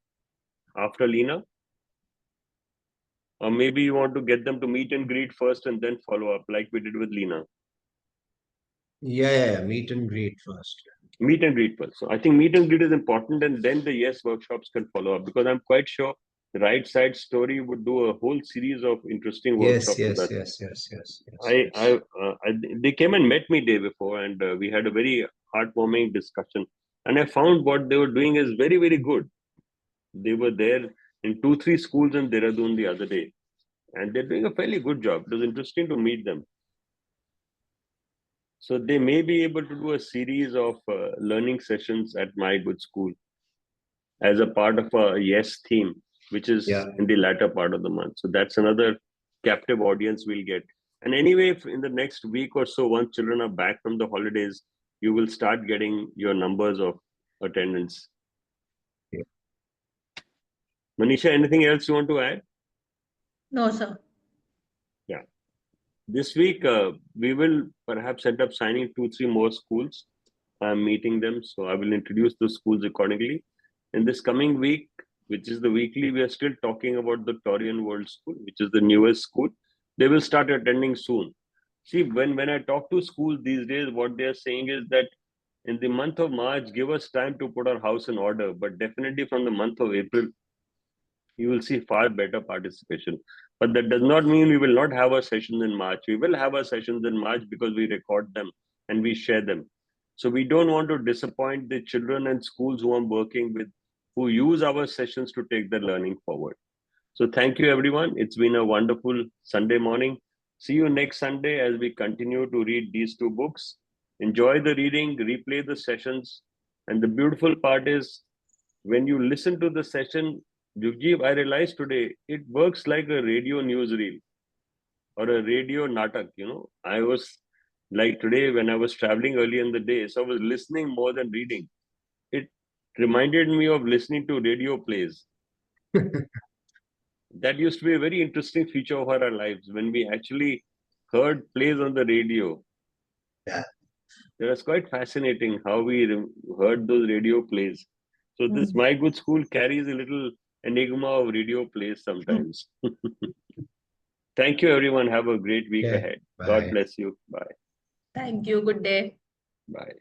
after Leena. Or maybe you want to get them to meet and greet first and then follow up like we did with Leena. Yeah. Meet and greet first. Meet and greet first. So I think meet and greet is important, and then the yes workshops can follow up, because I'm quite sure the Right Side Story would do a whole series of interesting workshops. Yes. They came and met me day before, and we had a very heartwarming discussion. And I found what they were doing is very, very good. They were there in 2-3 schools in Dehradun the other day, and they're doing a fairly good job. It was interesting to meet them. So they may be able to do a series of learning sessions at my good school as a part of a yes theme, which is in the latter part of the month. So that's another captive audience we'll get. And anyway, if in the next week or so, once children are back from the holidays, you will start getting your numbers of attendance. Yeah. Manisha, anything else you want to add? No, sir. Yeah. This week, we will perhaps end up signing 2-3 more schools. I'm meeting them, so I will introduce the schools accordingly. In this coming week, which is the weekly, we are still talking about the Taurian World School, which is the newest school. They will start attending soon. See, when I talk to schools these days, what they are saying is that in the month of March, give us time to put our house in order, but definitely from the month of April, you will see far better participation. But that does not mean we will not have our sessions in March. We will have our sessions in March because we record them and we share them. So we don't want to disappoint the children and schools who I'm working with, who use our sessions to take their learning forward. So thank you, everyone. It's been a wonderful Sunday morning. See you next Sunday as we continue to read these 2 books. Enjoy the reading, replay the sessions. And the beautiful part is when you listen to the session, Jugjiv, I realized today, it works like a radio newsreel or a radio natak, I was like today when I was traveling early in the day, so I was listening more than reading. It reminded me of listening to radio plays. That used to be a very interesting feature of our lives when we actually heard plays on the radio. Yeah. It was quite fascinating how we heard those radio plays. So this My Good School carries a little enigma of radio plays sometimes. Thank you, everyone. Have a great week ahead. Bye. God bless you. Bye. Thank you. Good day. Bye.